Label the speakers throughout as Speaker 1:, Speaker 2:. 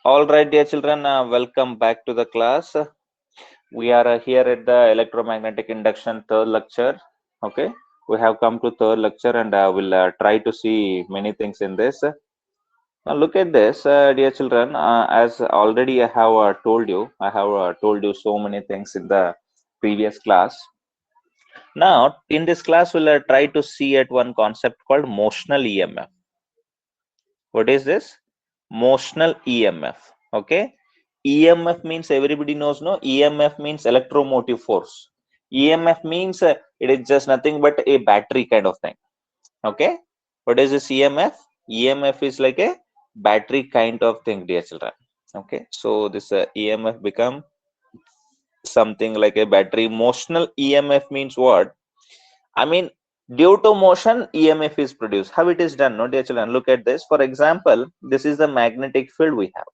Speaker 1: All right, dear children, welcome back to the class. We are here at the electromagnetic induction third lecture. Okay, we have come to third lecture and we'll try to see many things in this. Now, look at this, dear children. As already I have told you, I have told you so many things in the previous class. Now, in this class, we'll try to see at one concept called motional EMF. What is this? Motional EMF. Okay. EMF means everybody knows, no? EMF means electromotive force. EMF means it is just nothing but a battery kind of thing. Okay. What is this EMF? EMF is like a battery kind of thing, dear children. Okay. So this EMF become something like a battery. Motional EMF means what? I mean, due to motion, EMF is produced. How it is done, no, dear children? Look at this. For example, this is the magnetic field we have.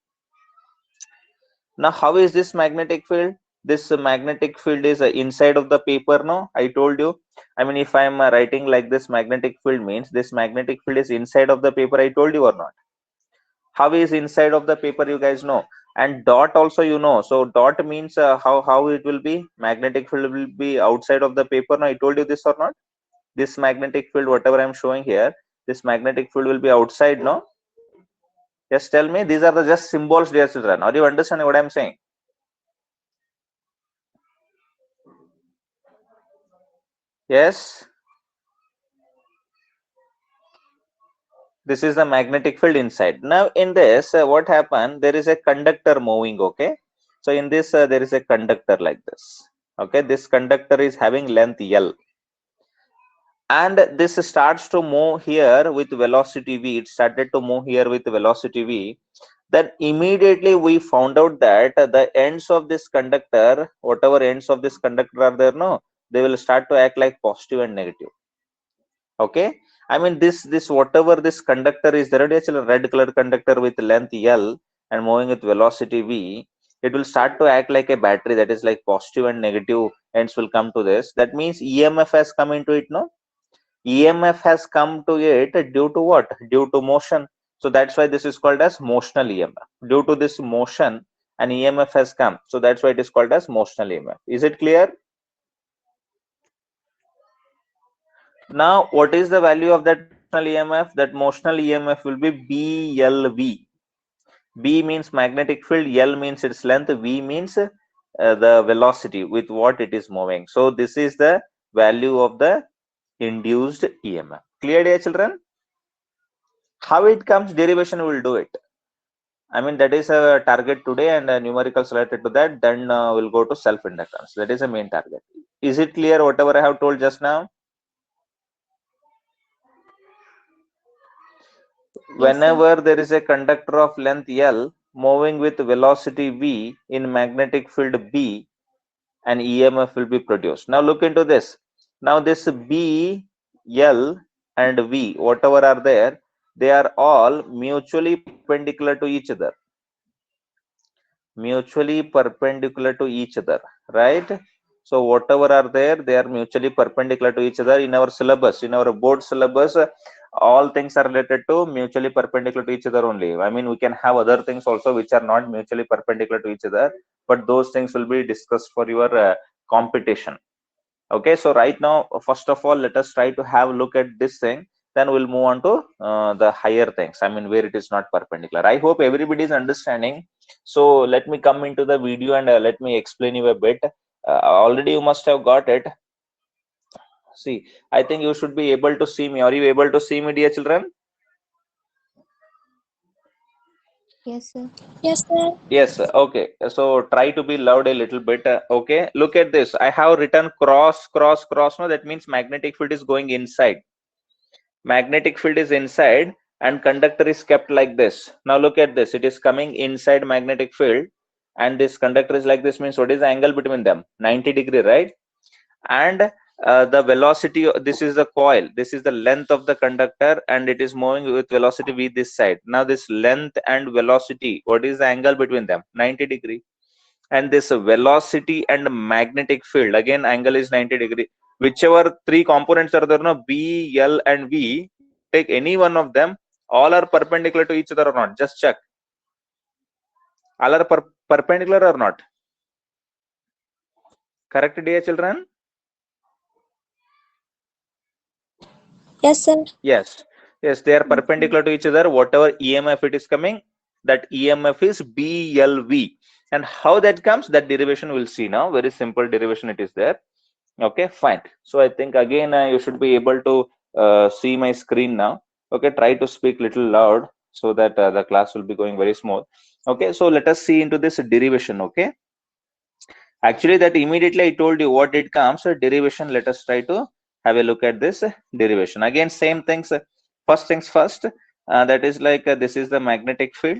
Speaker 1: Now, how is this magnetic field? This magnetic field is inside of the paper, no? I told you. I mean, if I'm writing like this, magnetic field means this magnetic field is inside of the paper. I told you or not? How is inside of the paper? You guys know. And dot also you know. So dot means how it will be. Magnetic field will be outside of the paper. Now, I told you this or not? This magnetic field, whatever I'm showing here, this magnetic field will be outside, no? Just tell me, these are the just symbols, dear children. Are you understanding what I'm saying? Yes. This is the magnetic field inside. Now, in this, what happened? There is a conductor moving, okay? So, in this, there is a conductor like this. Okay, this conductor is having length L. And this starts to move here with velocity V. It started to move here with velocity V. Then immediately we found out that the ends of this conductor, whatever ends of this conductor are there, no, they will start to act like positive and negative. Okay, I mean this whatever this conductor is there, actually a red colored conductor with length L and moving with velocity V, it will start to act like a battery, that is like positive and negative ends will come to this. That means EMF has come into it, no? EMF has come to it due to what? Due to motion. So that's why this is called as motional EMF. Due to this motion, an EMF has come. So that's why it is called as motional EMF. Is it clear? Now, what is the value of that motional EMF? That motional EMF will be BLV. B means magnetic field, L means its length, V means the velocity with what it is moving. So this is the value of the induced EMF. Clear, dear children? How it comes, derivation will do it. I mean, that is a target today and numericals related to that. Then we'll go to self-inductance. That is a main target. Is it clear whatever I have told just now? Whenever there is a conductor of length L moving with velocity V in magnetic field B, an EMF will be produced. Now look into this. Now this B, L and V, whatever are there, they are all mutually perpendicular to each other. Mutually perpendicular to each other, right? So whatever are there, they are mutually perpendicular to each other. In our syllabus, in our board syllabus, all things are related to mutually perpendicular to each other only. I mean, we can have other things also which are not mutually perpendicular to each other, but those things will be discussed for your competition. Okay, so right now, first of all, let us try to have a look at this thing, then we'll move on to the higher things, I mean where it is not perpendicular. I hope everybody is understanding. So let me come into the video and let me explain you a bit. Already you must have got it. See, I think you should be able to see me. Are you able to see me, dear children?
Speaker 2: Yes, sir.
Speaker 3: Yes, sir.
Speaker 1: Yes, okay. So try to be loud a little bit. Okay, look at this. I have written cross, cross, cross. No, that means magnetic field is going inside. Magnetic field is inside and conductor is kept like this. Now look at this. It is coming inside magnetic field and this conductor is like this, means what is the angle between them? 90-degree, right? And the velocity, this is the coil, this is the length of the conductor and it is moving with velocity v this side. Now this length and velocity, what is the angle between them? 90-degree. And this velocity and magnetic field, again angle is 90-degree. Whichever three components are there, no, B, L and V, take any one of them, all are perpendicular to each other or not? Just check. All are perpendicular or not? Correct, dear children?
Speaker 2: Yes, sir.
Speaker 1: Yes, yes, they are perpendicular to each other. Whatever EMF it is coming, that EMF is BLV. And how that comes, that derivation we'll see now. Very simple derivation it is there. Okay, fine. So I think again you should be able to see my screen now. Okay, try to speak little loud so that the class will be going very smooth. Okay, so let us see into this derivation. Okay, actually that immediately I told you what it comes. Derivation, let us try to have a look at this derivation. Again, same things. First things first, that is like this is the magnetic field.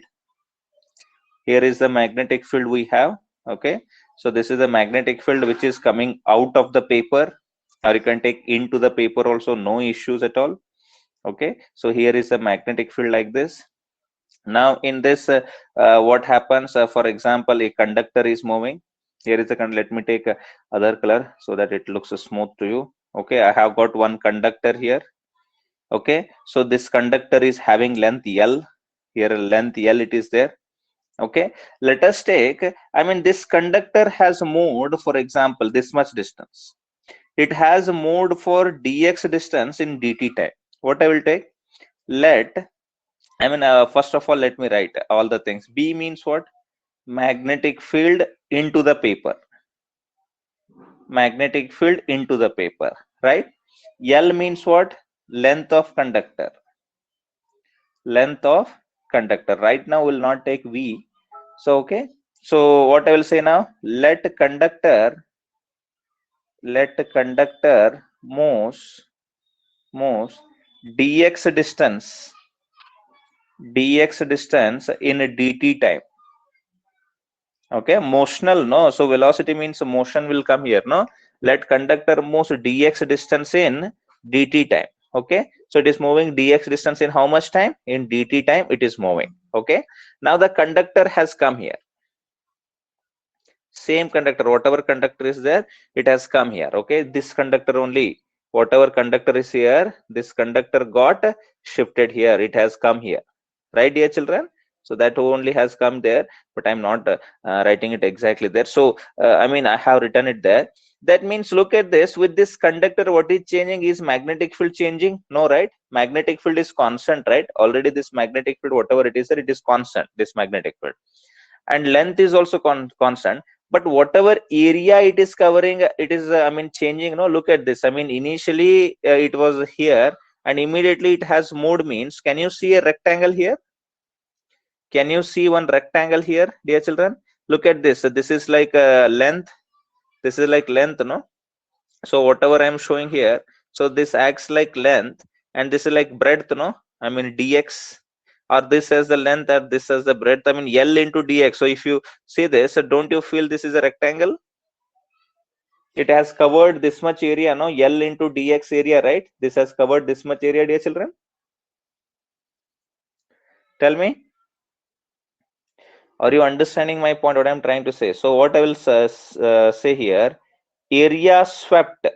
Speaker 1: Here is the magnetic field we have. Okay, so this is the magnetic field which is coming out of the paper, or you can take into the paper also, no issues at all. Okay, so here is a magnetic field like this. Now in this what happens, for example, a conductor is moving. Here is the let me take other color so that it looks smooth to you. Okay, I have got one conductor here. Okay, so this conductor is having length L. Here length L it is there. Okay, let us take, I mean, this conductor has moved, for example, this much distance. It has moved for dx distance in dt time. What I will take? First of all, let me write all the things. B means what? Magnetic field into the paper. Magnetic field into the paper, right? L means what? Length of conductor. Length of conductor. Right now, we'll not take V. So, okay. So, what I will say now? Let conductor moves dx distance in dt time. Okay, motional, no? So velocity means motion will come here, no? Let conductor moves dx distance in dt time. Okay, so it is moving dx distance in how much time? In dt time it is moving. Okay, now the conductor has come here. Same conductor, whatever conductor is there, it has come here. Okay, this conductor only, whatever conductor is here, this conductor got shifted here. It has come here, right, dear children? So that only has come there, but I'm not writing it exactly there. So I mean, I have written it there. That means, look at this, with this conductor, what is changing? Is magnetic field changing? No, right? Magnetic field is constant, right? Already this magnetic field, whatever it is there, it is constant, this magnetic field. And length is also constant, but whatever area it is covering, it is I mean, changing. No, look at this. I mean, initially it was here and immediately it has moved. Means, can you see a rectangle here? Can you see one rectangle here, dear children? Look at this. So this is like length. This is like length, no? So whatever I'm showing here, so this acts like length, and this is like breadth, no? I mean, dx, or this as the length, or this as the breadth. I mean, L into dx. So if you see this, so don't you feel this is a rectangle? It has covered this much area, no? L into dx area, right? This has covered this much area, dear children. Tell me, are you understanding my point? What I'm trying to say? So what I will say here, area swept.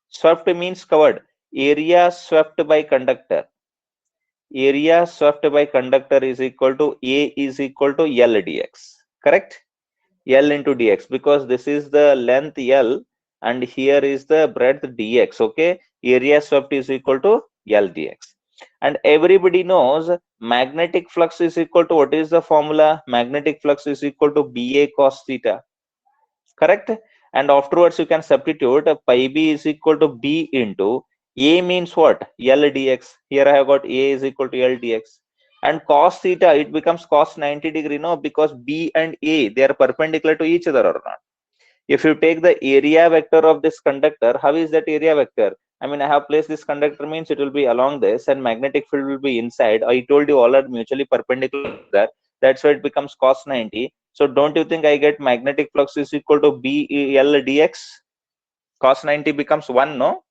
Speaker 1: Swept means covered. Area swept by conductor. Area swept by conductor is equal to A is equal to L dx. Correct? L into dx, because this is the length L and here is the breadth dx. Okay, area swept is equal to L dx. And everybody knows magnetic flux is equal to, what is the formula? Magnetic flux is equal to BA cos theta. Correct? And afterwards you can substitute pi b is equal to B into A means what? L dx. Here I have got A is equal to L dx. And cos theta, it becomes cos 90 degree, no? Because B and A, they are perpendicular to each other or not? If you take the area vector of this conductor, how is that area vector? I mean, I have placed this conductor, means it will be along this and magnetic field will be inside. I told you all are mutually perpendicular there. That's why it becomes cos 90. So don't you think I get magnetic flux is equal to BL dx? Cos 90 becomes 1, no?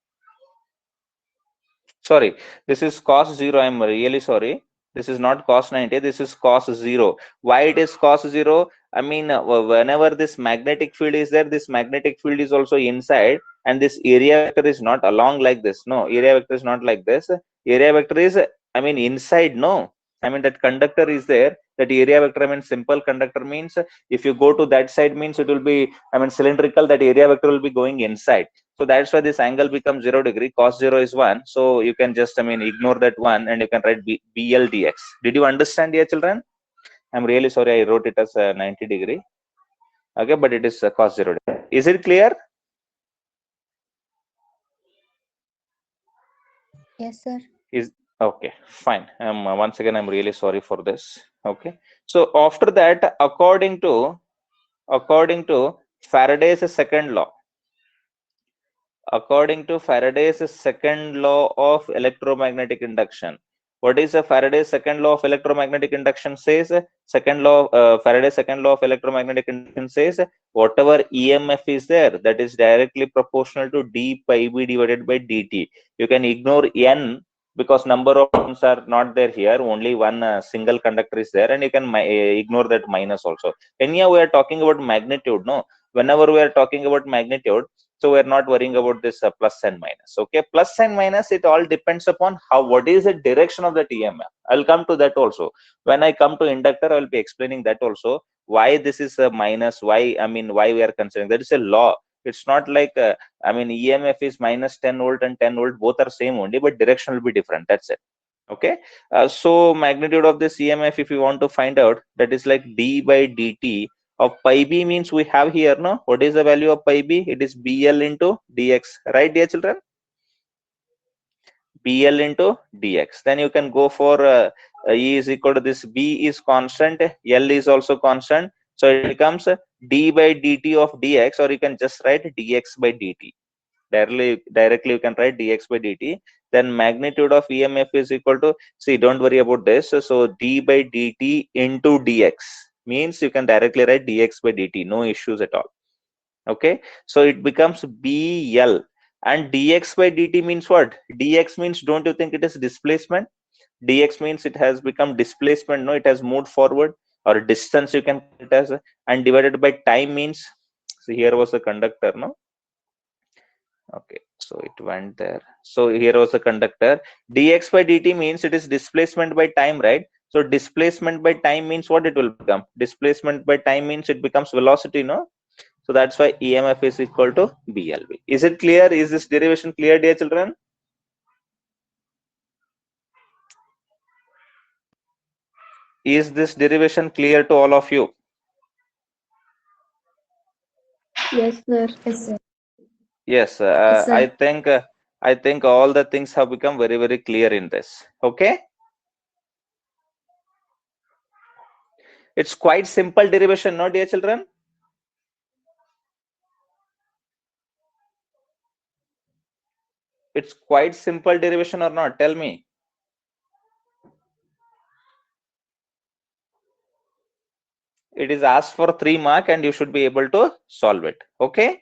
Speaker 1: Sorry, this is cos 0. I'm really sorry. This is not cos 90. This is cos 0. Why it is cos 0? I mean, whenever this magnetic field is there, this magnetic field is also inside, and this area vector is not along like this. No, area vector is not like this. Area vector is, I mean, inside. No, I mean, that conductor is there. That area vector means simple conductor means if you go to that side means it will be, I mean, cylindrical, that area vector will be going inside. So that's why this angle becomes 0 degree, cos 0 is 1. So you can just, I mean, ignore that 1 and you can write BL dx. Did you understand, dear children? I'm really sorry I wrote it as 90 degree. Okay, but it is cos 0 degree. Is it clear?
Speaker 2: Yes, sir.
Speaker 1: Is okay, fine. Once again, I'm really sorry for this. Okay, so after that, according to Faraday's second law, of electromagnetic induction. What is Faraday's second law of electromagnetic induction says? Faraday's second law of electromagnetic induction says whatever EMF is there, that is directly proportional to d pi b divided by dt. You can ignore n because number of terms are not there here. Only one single conductor is there, and you can ignore that minus also. Anyhow, we are talking about magnitude. No, whenever we are talking about magnitude, so we're not worrying about this plus and minus. Okay, plus and minus, it all depends upon what is the direction of the EMF. I'll come to that also. When I come to inductor, I'll be explaining that also, why this is a minus, why, I mean, why we are considering that is a law. It's not like I mean, EMF is minus 10 volt and 10 volt, both are same only, but direction will be different. That's it. Okay, so magnitude of this EMF, if you want to find out, that is like d by dt of pi b means we have here, no? What is the value of pi b? It is BL into dx, right, dear children? BL into dx. Then you can go for E is equal to this, B is constant, L is also constant. So it becomes d by dt of dx, or you can just write dx by dt. Directly you can write dx by dt. Then magnitude of EMF is equal to, see, don't worry about this. So d by dt into dx means you can directly write dx by dt, no issues at all. Okay, so it becomes BL, and dx by dt means what? Dx means, don't you think it is displacement? Dx means it has become displacement, no? It has moved forward, or distance you can call it as, and divided by time means, so here was the conductor, no? Okay, so it went there. So here was the conductor. Dx by dt means it is displacement by time, right? So displacement by time means what it will become? Displacement by time means it becomes velocity, no? So that's why EMF is equal to BLV. Is it clear? Is this derivation clear, dear children? Is this derivation clear to all of you?
Speaker 2: Yes, sir. Yes, sir.
Speaker 1: Yes,
Speaker 2: Yes, sir.
Speaker 1: I think all the things have become very, very clear in this. Okay, it's quite simple derivation, no, dear children? It's quite simple derivation or not? Tell me. It is asked for 3 mark and you should be able to solve it. Okay.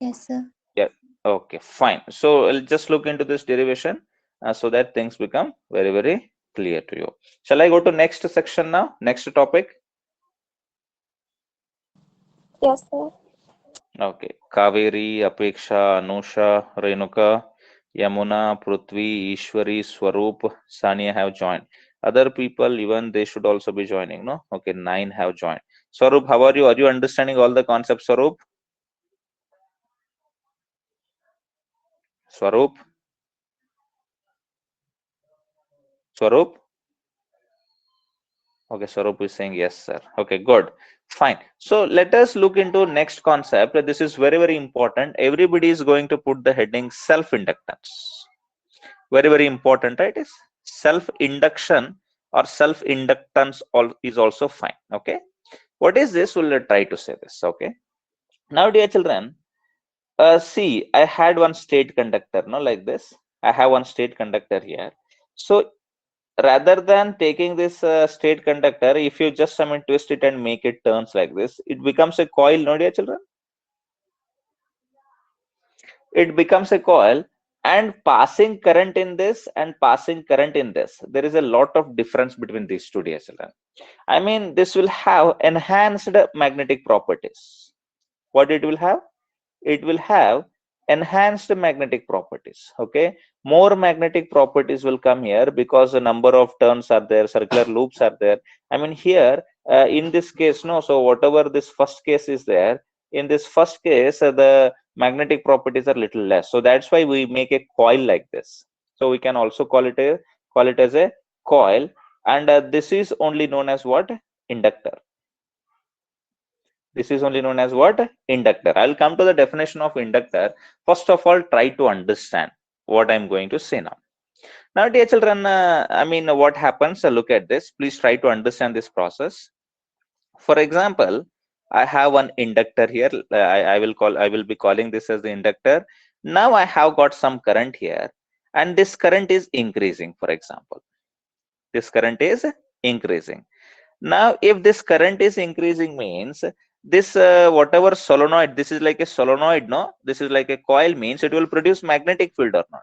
Speaker 2: Yes, sir.
Speaker 1: Yeah. Okay, fine. So I'll just look into this derivation so that things become very, very clear to you. Shall I go to next section now? Next topic.
Speaker 2: Yes, sir.
Speaker 1: Okay. Kaveri, Apeksha, Anusha, Renuka, Yamuna, Prithvi, Ishwari, Swaroop, Sania have joined. Other people, even they should also be joining, no? Okay, 9 have joined. Swaroop, how are you? Are you understanding all the concepts, Swaroop? Swaroop? Swaroop? Okay, Swaroop is saying yes, sir. Okay, good. Fine. So let us look into next concept. This is very, very important. Everybody is going to put the heading self-inductance. Very, very important, right? Is self-induction or self-inductance is also fine. Okay. What is this? We'll try to say this. Okay. Now, dear children, see, I had one state conductor, no, like this. I have one state conductor here. So rather than taking this state conductor, if you just twist it and make it turns like this, it becomes a coil, no, dear children? It becomes a coil, and passing current in this and passing current in this, there is a lot of difference between these two, dear children. I mean, this will have enhanced magnetic properties. What it will have? It will have enhanced magnetic properties. Okay, more magnetic properties will come here because the number of turns are there, circular loops are there. I mean here in this case, no, so whatever this first case is there, in this first case the magnetic properties are little less, so that's why we make a coil like this. So we can also call it as a coil, and this is only known as what? Inductor. This is only known as what? Inductor. I'll come to the definition of inductor. First of all, try to understand what I'm going to say now. Now, dear children, I mean, what happens? Look at this. Please try to understand this process. For example, I have one inductor here. I will be calling this as the inductor. Now I have got some current here, and this current is increasing. For example, this current is increasing. Now, if this current is increasing means this whatever solenoid, this is like a solenoid, no? This is like a coil, means it will produce magnetic field or not?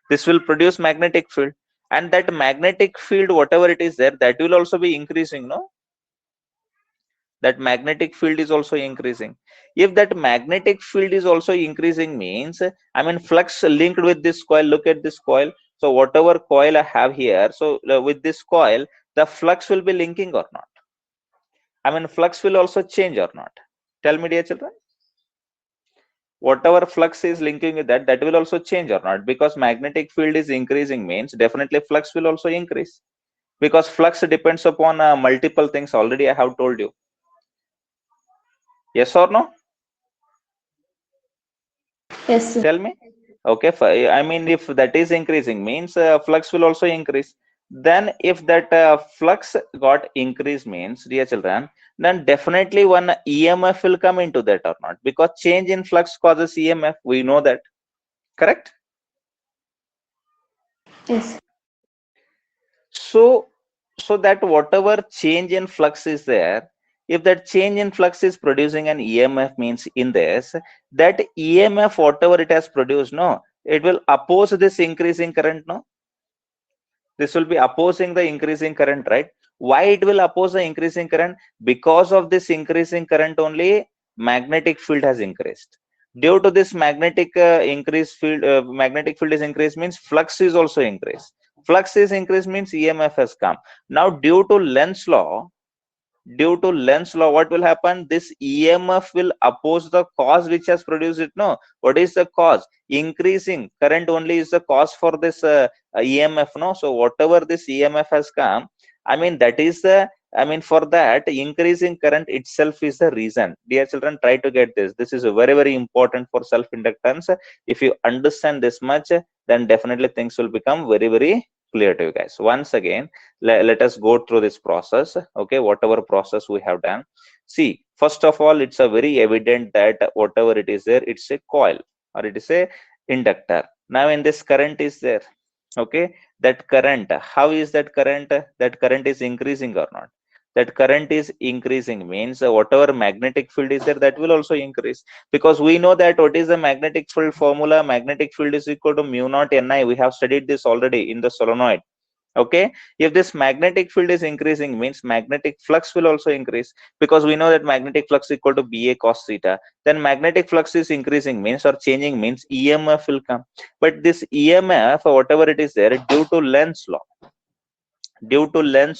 Speaker 1: This will produce magnetic field, and that magnetic field, whatever it is there, that will also be increasing, no? That magnetic field is also increasing. If that magnetic field is also increasing means, I mean, flux linked with this coil. Look at this coil. So whatever coil I have here, so with this coil, the flux will be linking or not? I mean, flux will also change or not? Tell me, dear children. Whatever flux is linking with that, that will also change or not? Because magnetic field is increasing means definitely flux will also increase, because flux depends upon multiple things. Already I have told you. Yes or no?
Speaker 2: Yes, sir.
Speaker 1: Tell me. Okay, I mean, if that is increasing means flux will also increase. Then if that flux got increased means, dear children, then definitely one EMF will come into that or not? Because change in flux causes EMF. We know that. Correct?
Speaker 2: Yes.
Speaker 1: So that whatever change in flux is there, if that change in flux is producing an EMF means, in this, that EMF whatever it has produced, no, it will oppose this increasing current, no? This will be opposing the increasing current, right? Why it will oppose the increasing current? Because of this increasing current only magnetic field has increased. Due to this magnetic magnetic field is increased means flux is also increased. Flux is increased means EMF has come. Now due to Lenz's law, what will happen? This EMF will oppose the cause which has produced it. No, what is the cause? Increasing current only is the cause for this EMF. No, so whatever this EMF has come, I mean, that is the, I mean, for that increasing current itself is the reason. Dear children, try to get this. This is very, very important for self inductance. If you understand this much, then definitely things will become very, very clear to you guys. Once again, let us go through this process. Okay, whatever process we have done. See, first of all, it's a very evident that whatever it is there, it's a coil or it is a inductor. Now in this current is there. Okay, that current, how is that current? That current is increasing or not? That current is increasing means whatever magnetic field is there, that will also increase, because we know that what is the magnetic field formula? Magnetic field is equal to mu naught Ni. We have studied this already in the solenoid. Okay, if this magnetic field is increasing means magnetic flux will also increase, because we know that magnetic flux is equal to Ba cos theta. Then magnetic flux is increasing means, or changing means, EMF will come. But this EMF or whatever it is there, due to Lenz's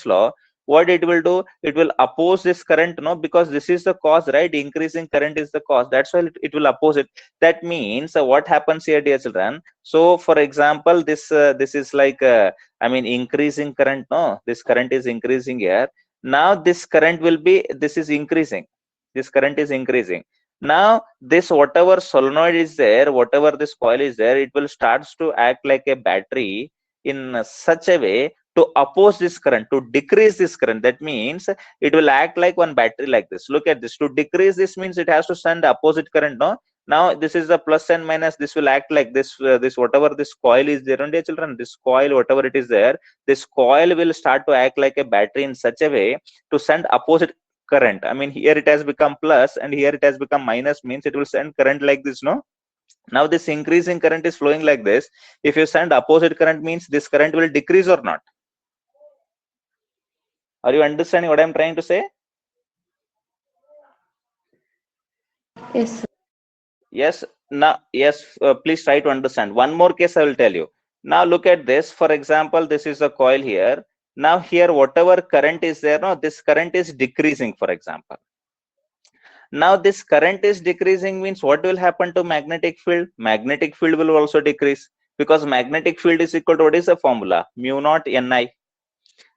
Speaker 1: law, what it will do? It will oppose this current, no, because this is the cause, right? Increasing current is the cause. That's why it will oppose it. That means what happens here, dear children? So for example, this is like I mean, increasing current, no, this current is increasing here. Now this current will be, this is increasing, this current is increasing. Now this whatever solenoid is there, whatever this coil is there, it will starts to act like a battery in such a way to oppose this current, to decrease this current. That means it will act like one battery like this. Look at this. To decrease this means it has to send opposite current, no? Now this is the plus and minus. This will act like this. This whatever this coil is there, dear children, this coil, whatever it is there, this coil will start to act like a battery in such a way to send opposite current. I mean, here it has become plus and here it has become minus, means it will send current like this, no? Now this increasing current is flowing like this. If you send opposite current means this current will decrease or not? Are you understanding what I'm trying to say?
Speaker 2: Yes, sir.
Speaker 1: Yes. Now, yes, please try to understand. One more case I will tell you. Now look at this. For example, this is a coil here. Now here, whatever current is there, no, this current is decreasing, for example. Now this current is decreasing means what will happen to magnetic field? Magnetic field will also decrease, because magnetic field is equal to, what is the formula? Mu naught Ni.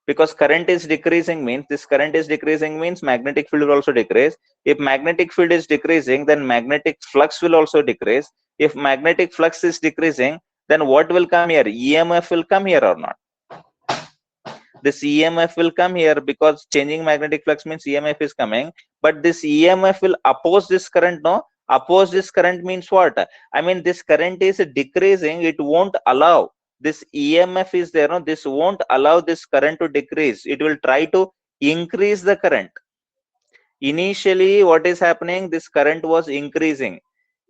Speaker 1: Because current is decreasing means, this current is decreasing means magnetic field will also decrease. If magnetic field is decreasing, then magnetic flux will also decrease. If magnetic flux is decreasing, then what will come here? EMF will come here or not? This EMF will come here, because changing magnetic flux means EMF is coming, but this EMF will oppose this current, no? Oppose this current means what? I mean, this current is decreasing, it won't allow. This EMF is there, no? This won't allow this current to decrease. It will try to increase the current. Initially, what is happening? This current was increasing.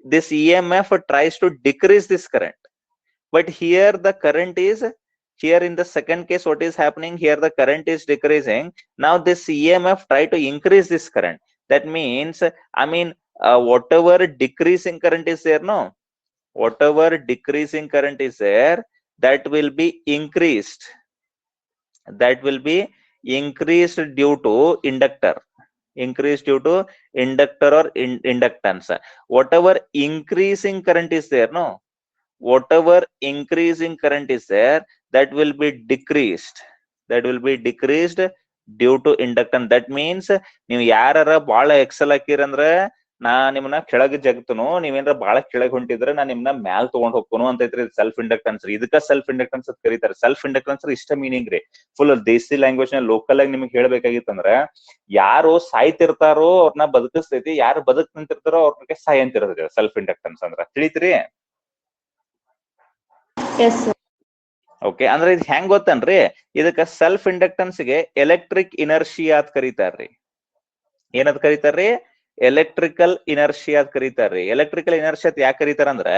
Speaker 1: This EMF tries to decrease this current. But here the current is, here in the second case, what is happening here? The current is decreasing. Now this EMF try to increase this current. That means, I mean, whatever decreasing current is there, no? Whatever decreasing current is there, that will be increased. That will be increased due to inductor. Increased due to inductor or inductance. Whatever increasing current is there, no? Whatever increasing current is there, that will be decreased. That will be decreased due to inductance. That means, ನೀವು ಯಾರ ಬಾಳ Excel ಹಾಕಿರಂದ್ರೆ ನಾ ನಿಮ್ಮನ್ನ ಕೆಳಗ್ ಜಗತ್ತನು, ನೀವೇನ್ರ ಬಾಳ ಕೆಳಗ್ ಹೊಂಟಿದ್ರೆ ನಾ ನಿಮ್ನ ಮ್ಯಾಲ್ ತಗೊಂಡ್ ಹೋಗ್ಕೊನು ಅಂತ ಐತ್ರಿ. Self inductance. ಇದಕ್ಕ ಸೆಲ್ಫ್ ಇಂಡಕ್ಟನ್ಸ್ ಅಂತ ಕರೀತಾರೆ. ಸೆಲ್ಫ್ ಇಂಡಕ್ಟನ್ಸ್ ಇಷ್ಟ ಮೀನಿಂಗ್ ರೀ. ಫುಲ್ ದೇಸಿ ಲ್ಯಾಂಗ್ವೇಜ್ ನ ಲೋಕಲ್ ಆಗಿ ನಿಮ್ಗೆ ಹೇಳ್ಬೇಕಾಗಿತ್ತಂದ್ರ, ಯಾರು ಸಾಯ್ತಿರ್ತಾರೋ ಅವ್ರನ್ನ ಬದುಕಿಸ್ತೈತಿ, ಯಾರು ಬದುಕ್ ನಿಂತಿರ್ತಾರೋ ಅವ್ರಿಗೆ ಸಾಯ್ ಅಂತಿರ್ತೈತಿ ಸೆಲ್ಫ್ ಇಂಡಕ್ಟನ್ಸ್ ಅಂದ್ರ. ತಿಳಿತ್ರಿ? ಓಕೆ, ಅಂದ್ರೆ ಇದು ಹೆಂಗ್ ಗೊತ್ತನ್ರಿ? ಇದಕ್ಕ ಸೆಲ್ಫ್ ಇಂಡಕ್ಟನ್ಸ್ ಗೆ ಎಲೆಕ್ಟ್ರಿಕ್ ಇನರ್ಷಿಯಾ ಅಂತ ಕರೀತಾರ್ರಿ. ಏನಂತ ಕರೀತಾರ್ರಿ? ಎಲೆಕ್ಟ್ರಿಕಲ್ ಇನರ್ಷಿಯಾ ಅಂತ ಕರೀತಾರ್ರಿ. ಎಲೆಕ್ಟ್ರಿಕಲ್ ಇನರ್ಷಿಯಾ ಯಾಕೆ ಕರೀತಾರಂದ್ರ,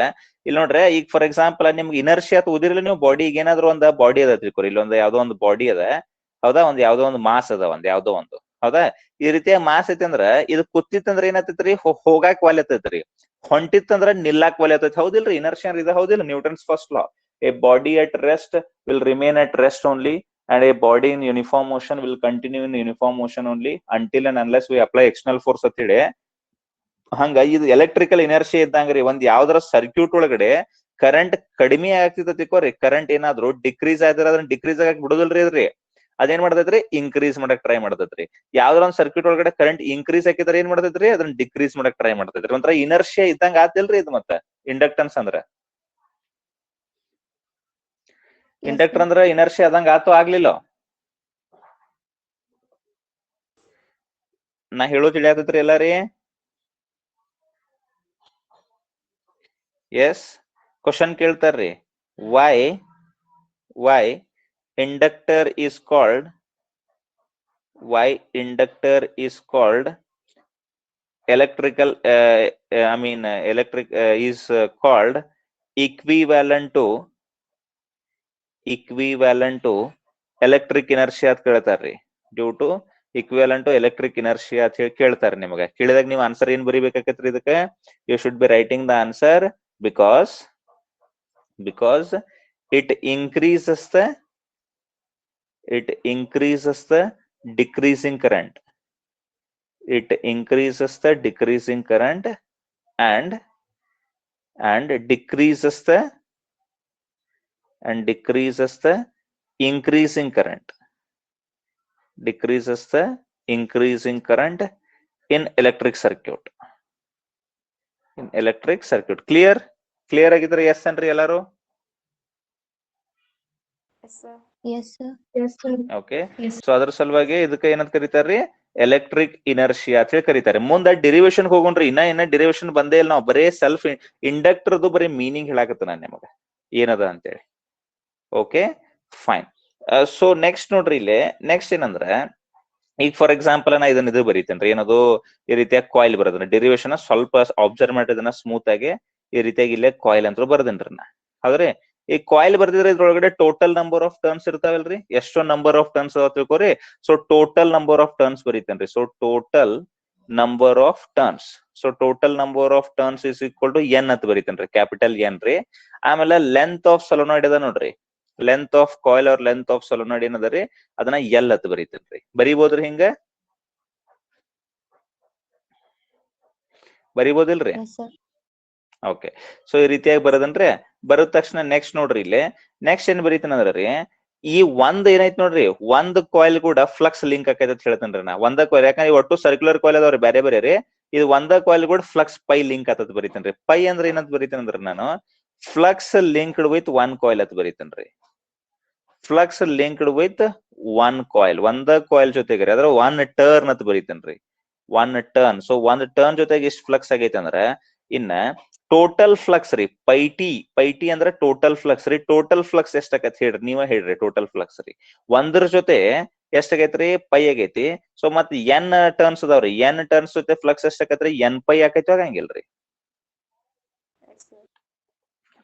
Speaker 1: ಇಲ್ಲಿ ನೋಡ್ರಿ, ಈಗ ಫಾರ್ ಎಕ್ಸಾಂಪಲ್ ನಿಮ್ಗೆ ಇನರ್ಷಿಯಾ ಓದಿರ್ಲಿ ನೀವು, ಬಾಡಿಗೆ ಏನಾದ್ರು ಒಂದ್ ಬಾಡಿ ಅದ ತಿಳ್ಕೊರಿ. ಇಲ್ಲೊಂದ್ ಯಾವ್ದೋ ಒಂದು ಬಾಡಿ ಅದ, ಹೌದಾ? ಒಂದ್ ಯಾವ್ದೋ ಒಂದು ಮಾಸ್ ಅದ, ಒಂದ್ ಯಾವ್ದೋ ಒಂದು, ಹೌದಾ? ಈ ರೀತಿಯ ಮಾಸ್ ಐತಿ ಅಂದ್ರ, ಇದು ಕೂತಿತ್ತಂದ್ರ ಏನಾಗ್ತೈತ್ರಿ? ಹೋಗಾಕ್ ವಾಲ್ಯತೈತ್ರಿ. ಹೊಂಟಿತ್ತಂದ್ರ ನಿಲ್ಲಾಕ್ ವಾಲ್ಯತೈತಿ. ಹೌದಿಲ್ರಿ? ಇನರ್ಷಿಯಾ ಇದು ಹೌದಿಲ್ಲ? Newton's first law. A body at rest will remain at rest only, and a body in uniform motion will continue in uniform motion only until and unless we apply external force ಅಂತ ಹೇಳಿ. ಹಂಗ ಇದು electrical inertia ಇದ್ದಂಗ್ರಿ. ಒಂದ್ ಯಾವ್ದಾರ circuit ಒಳಗಡೆ current ಕಡಿಮೆ ಆಗ್ತಿತ್ತಕೋರಿ, current ಏನಾದ್ರು decrease ಆದ್ರೆ ಅದನ್ನ ಡಿಕ್ರೀಸ್ ಆಗಕ್ ಬಿಡುದಿಲ್ರಿ ಅದ್ರಿ. ಅದೇನ್ ಮಾಡ್ತೈತ್ರಿ? ಇನ್ಕ್ರೀಸ್ ಮಾಡಕ್ ಟ್ರೈ ಮಾಡ್ತೈತ್ರಿ. ಯಾವ್ದಾರ ಒಂದ್ ಸರ್ಕ್ಯೂಟ್ ಒಳಗಡೆ ಕರೆಂಟ್ ಇನ್ಕ್ರೀಸ್ ಹಾಕಿದ್ರೆ ಏನ್ ಮಾಡ್ತೈತ್ರಿ? ಅದನ್ನ ಡಿಕ್ರೀಸ್ ಮಾಡಕ್ ಟ್ರೈ ಮಾಡ್ತೈತ್ರಿ. ಒಂಥರ ಇನರ್ಷಿಯಾ ಇದ್ದಂಗ ಆತಿಲ್ರಿ ಇದು. ಮತ್ತೆ ಇಂಡಕ್ಟನ್ಸ್ ಅಂದ್ರ, ಇಂಡಕ್ಟರ್ ಅಂದ್ರ ಇನರ್ಷಿಯಾ ಆದಂಗ ಆತು ಆಗ್ಲಿಲ್ಲ? ನಾ ಹೇಳೋ ತಿಳಿಯಾತೈತ್ರಿ ಎಲ್ಲಾರಿ? ಎಸ್, ಕ್ವಶನ್ ಕೇಳ್ತಾರ್ರಿ. why inductor is called, why inductor is called electrical electric is called equivalent to electric inertia ಅಂತ ಕೇಳ್ತಾರ್ರಿ. Due to equivalent to electric inertia ಅಂತ ಹೇಳಿ ಕೇಳ್ತಾರೆ. ನಿಮಗೆ ಕೇಳಿದಾಗ ನೀವು ಆನ್ಸರ್ ಏನ್ ಬರಿಬೇಕಾಕತ್ರಿ ಇದಕ್ಕೆ? You should be writing the answer because it increases the decreasing current. It increases the decreasing current and decreases the increasing current. Decreases the increasing current in electric circuit. Clear ಆಗಿದ್ರೆ yes ಅನ್ರಿ ಎಲ್ಲಾರು? Okay. So ಅದ್ರ ಸಲುವಾಗಿ ಇದಕ್ಕೆ ಏನಂತ ಕರೀತಾರ್ರಿ? Electric inertia ಅಂತ ಹೇಳಿ ಕರೀತಾರೆ. ಮುಂದೆ ಡಿರಿವೇಶನ್ ಹೋಗೋಣ್ರಿ. ಇನ್ನ ಡಿರಿವೇಶನ್ ಬಂದೇ ಇಲ್ಲ. ನಾವು ಬರೇ ಸೆಲ್ಫ್ ಇಂಡಕ್ಟರ್ದು ಬರೀ ಮೀನಿಂಗ್ ಹೇಳಾಕತ್ತ ನಾನು ನಿಮಗ ಏನದ ಅಂತೇಳಿ. Okay, fine. ಸೊ ನೆಕ್ಸ್ಟ್ ನೋಡ್ರಿ, ಇಲ್ಲಿ ನೆಕ್ಸ್ಟ್ ಏನಂದ್ರ, ಈಗ ಫಾರ್ ಎಕ್ಸಾಂಪಲ್ ನಾ ಇದನ್ನ ಇದು ಬರೀತೇನ್ರಿ. ಏನದು? ಈ ರೀತಿಯಾಗಿ ಕಾಯಿಲ್ ಬರೋದನ್ನ ಡಿರಿವೇಶನ್ ಸ್ವಲ್ಪ ಅಬ್ಸರ್ವ್ ಮಾಡಿದನ್ನ ಸ್ಮೂತ್ ಆಗಿ ಈ ರೀತಿಯಾಗಿ ಇಲ್ಲೇ ಕಾಯಿಲ್ ಅಂತ ಬರ್ದೇನ್ರಿ ನಾ. ಹೌದ್ರಿ? ಈ ಕಾಯಿಲ್ ಬರ್ದಿದ್ರೆ ಇದ್ರೊಳಗಡೆ ಟೋಟಲ್ ನಂಬರ್ ಆಫ್ ಟರ್ನ್ಸ್ ಇರ್ತಾವಲ್ರಿ. ಎಷ್ಟೋ ನಂಬರ್ ಆಫ್ ಟರ್ನ್ಸ್ ಅದಾವ ತಿಳ್ಕೊರಿ. So total number of turns ಬರೀತೇನ್ರಿ. So total number of turns. So total number of turns is equal to N ಅಂತ ಬರೀತೇನ್ರಿ, ಕ್ಯಾಪಿಟಲ್ ಎನ್ ರೀ. ಆಮೇಲೆ ಲೆಂತ್ ಆಫ್ ಸೊಲೋನಾಯ್ಡ್ ಅದ ನೋಡ್ರಿ, ಲೆಂತ್ ಆಫ್ ಕಾಯಿಲ್ ಅವ್ರ ಲೆಂತ್ ಆಫ್ ಸೊಲೋನಾಯ್ಡ್ ಏನದ ರೀ, ಅದನ್ನ ಎಲ್ ಅಂತ ಬರೀತೇನ್ರಿ. ಬರೀಬೋದ್ರಿ ಹಿಂಗ, ಬರೀಬೋದಿಲ್ರಿ?
Speaker 2: Yes, sir.
Speaker 1: ಓಕೆ. ಸೊ ಈ ರೀತಿಯಾಗಿ ಬರೋದನ್ರಿ. ಬರದ ತಕ್ಷಣ ನೆಕ್ಸ್ಟ್ ನೋಡ್ರಿ, ಇಲ್ಲಿ ನೆಕ್ಸ್ಟ್ ಏನ್ ಬರೀತಾನಂದ್ರ ರೀ, ಈ ಒಂದ್ ಏನೈತ್ ನೋಡ್ರಿ, ಒಂದ್ ಕಾಯಿಲ್ ಕೂಡ ಫ್ಲಕ್ಸ್ ಲಿಂಕ್ ಆಕೈತೆ ಅಂತ ಹೇಳ್ತೇನ್ರಿ ನಾ. ಒಂದ ಕಾಯಿಲ್, ಯಾಕಂದ್ರೆ ಒಟ್ಟು ಸರ್ಕ್ಯುಲರ್ ಕಾಯಿಲ್ ಅದಾವ್ರಿ ಬೇರೆ ಬೇರೆ ರೀ. ಇದು ಒಂದ ಕಾಯಿಲ್ ಕೂಡ ಫ್ಲಕ್ಸ್ ಪೈ ಲಿಂಕ್ ಆತತ್ ಬರೀತೇನ್ರಿ. ಪೈ ಅಂದ್ರೆ ಏನಂತ ಬರೀತೇನಂದ್ರ ನಾನು, flux linked with one coil ಅಂತ ಬರೀತೇನ್ರಿ. Flux linked with one coil, ಒಂದ ಕಾಯಿಲ್ ಜೊತೆಗೆ ರೀ, ಅದ್ರ ಒನ್ ಟರ್ನ್ ಅಂತ ಬರೀತೇನ್ರಿ. One turn. ಸೊ ಒಂದ್ ಟರ್ನ್ ಜೊತೆಗೆ ಇಷ್ಟ ಫ್ಲಕ್ಸ್ ಆಗೈತೆ ಅಂದ್ರೆ, ಇನ್ನ ಟೋಟಲ್ ಫ್ಲಕ್ಸ್ ರೀ, ಪೈಟಿ ಅಂದ್ರೆ ಟೋಟಲ್ ಫ್ಲಕ್ಸ್ ರೀ. ಟೋಟಲ್ ಫ್ಲಕ್ಸ್ ಎಷ್ಟಾಗತ್ತೆ ಹೇಳ್ರಿ, ನೀವ ಹೇಳ್ರಿ. ಟೋಟಲ್ ಫ್ಲಕ್ಸ್ ರೀ ಒಂದ್ರ ಜೊತೆ ಎಷ್ಟಾಗೈತ್ರಿ, ಪೈ ಆಗೈತಿ. ಸೊ ಮತ್ ಎನ್ ಟರ್ನ್ಸ್ ಅದಾವ್ರಿ, ಎನ್ ಟರ್ನ್ಸ್ ಜೊತೆ ಫ್ಲಕ್ಸ್ ಎಷ್ಟಾಗತ್ರಿ, ಎನ್ ಪೈ ಆಕೈತಿ, ಆಗಂಗಿಲ್ರಿ.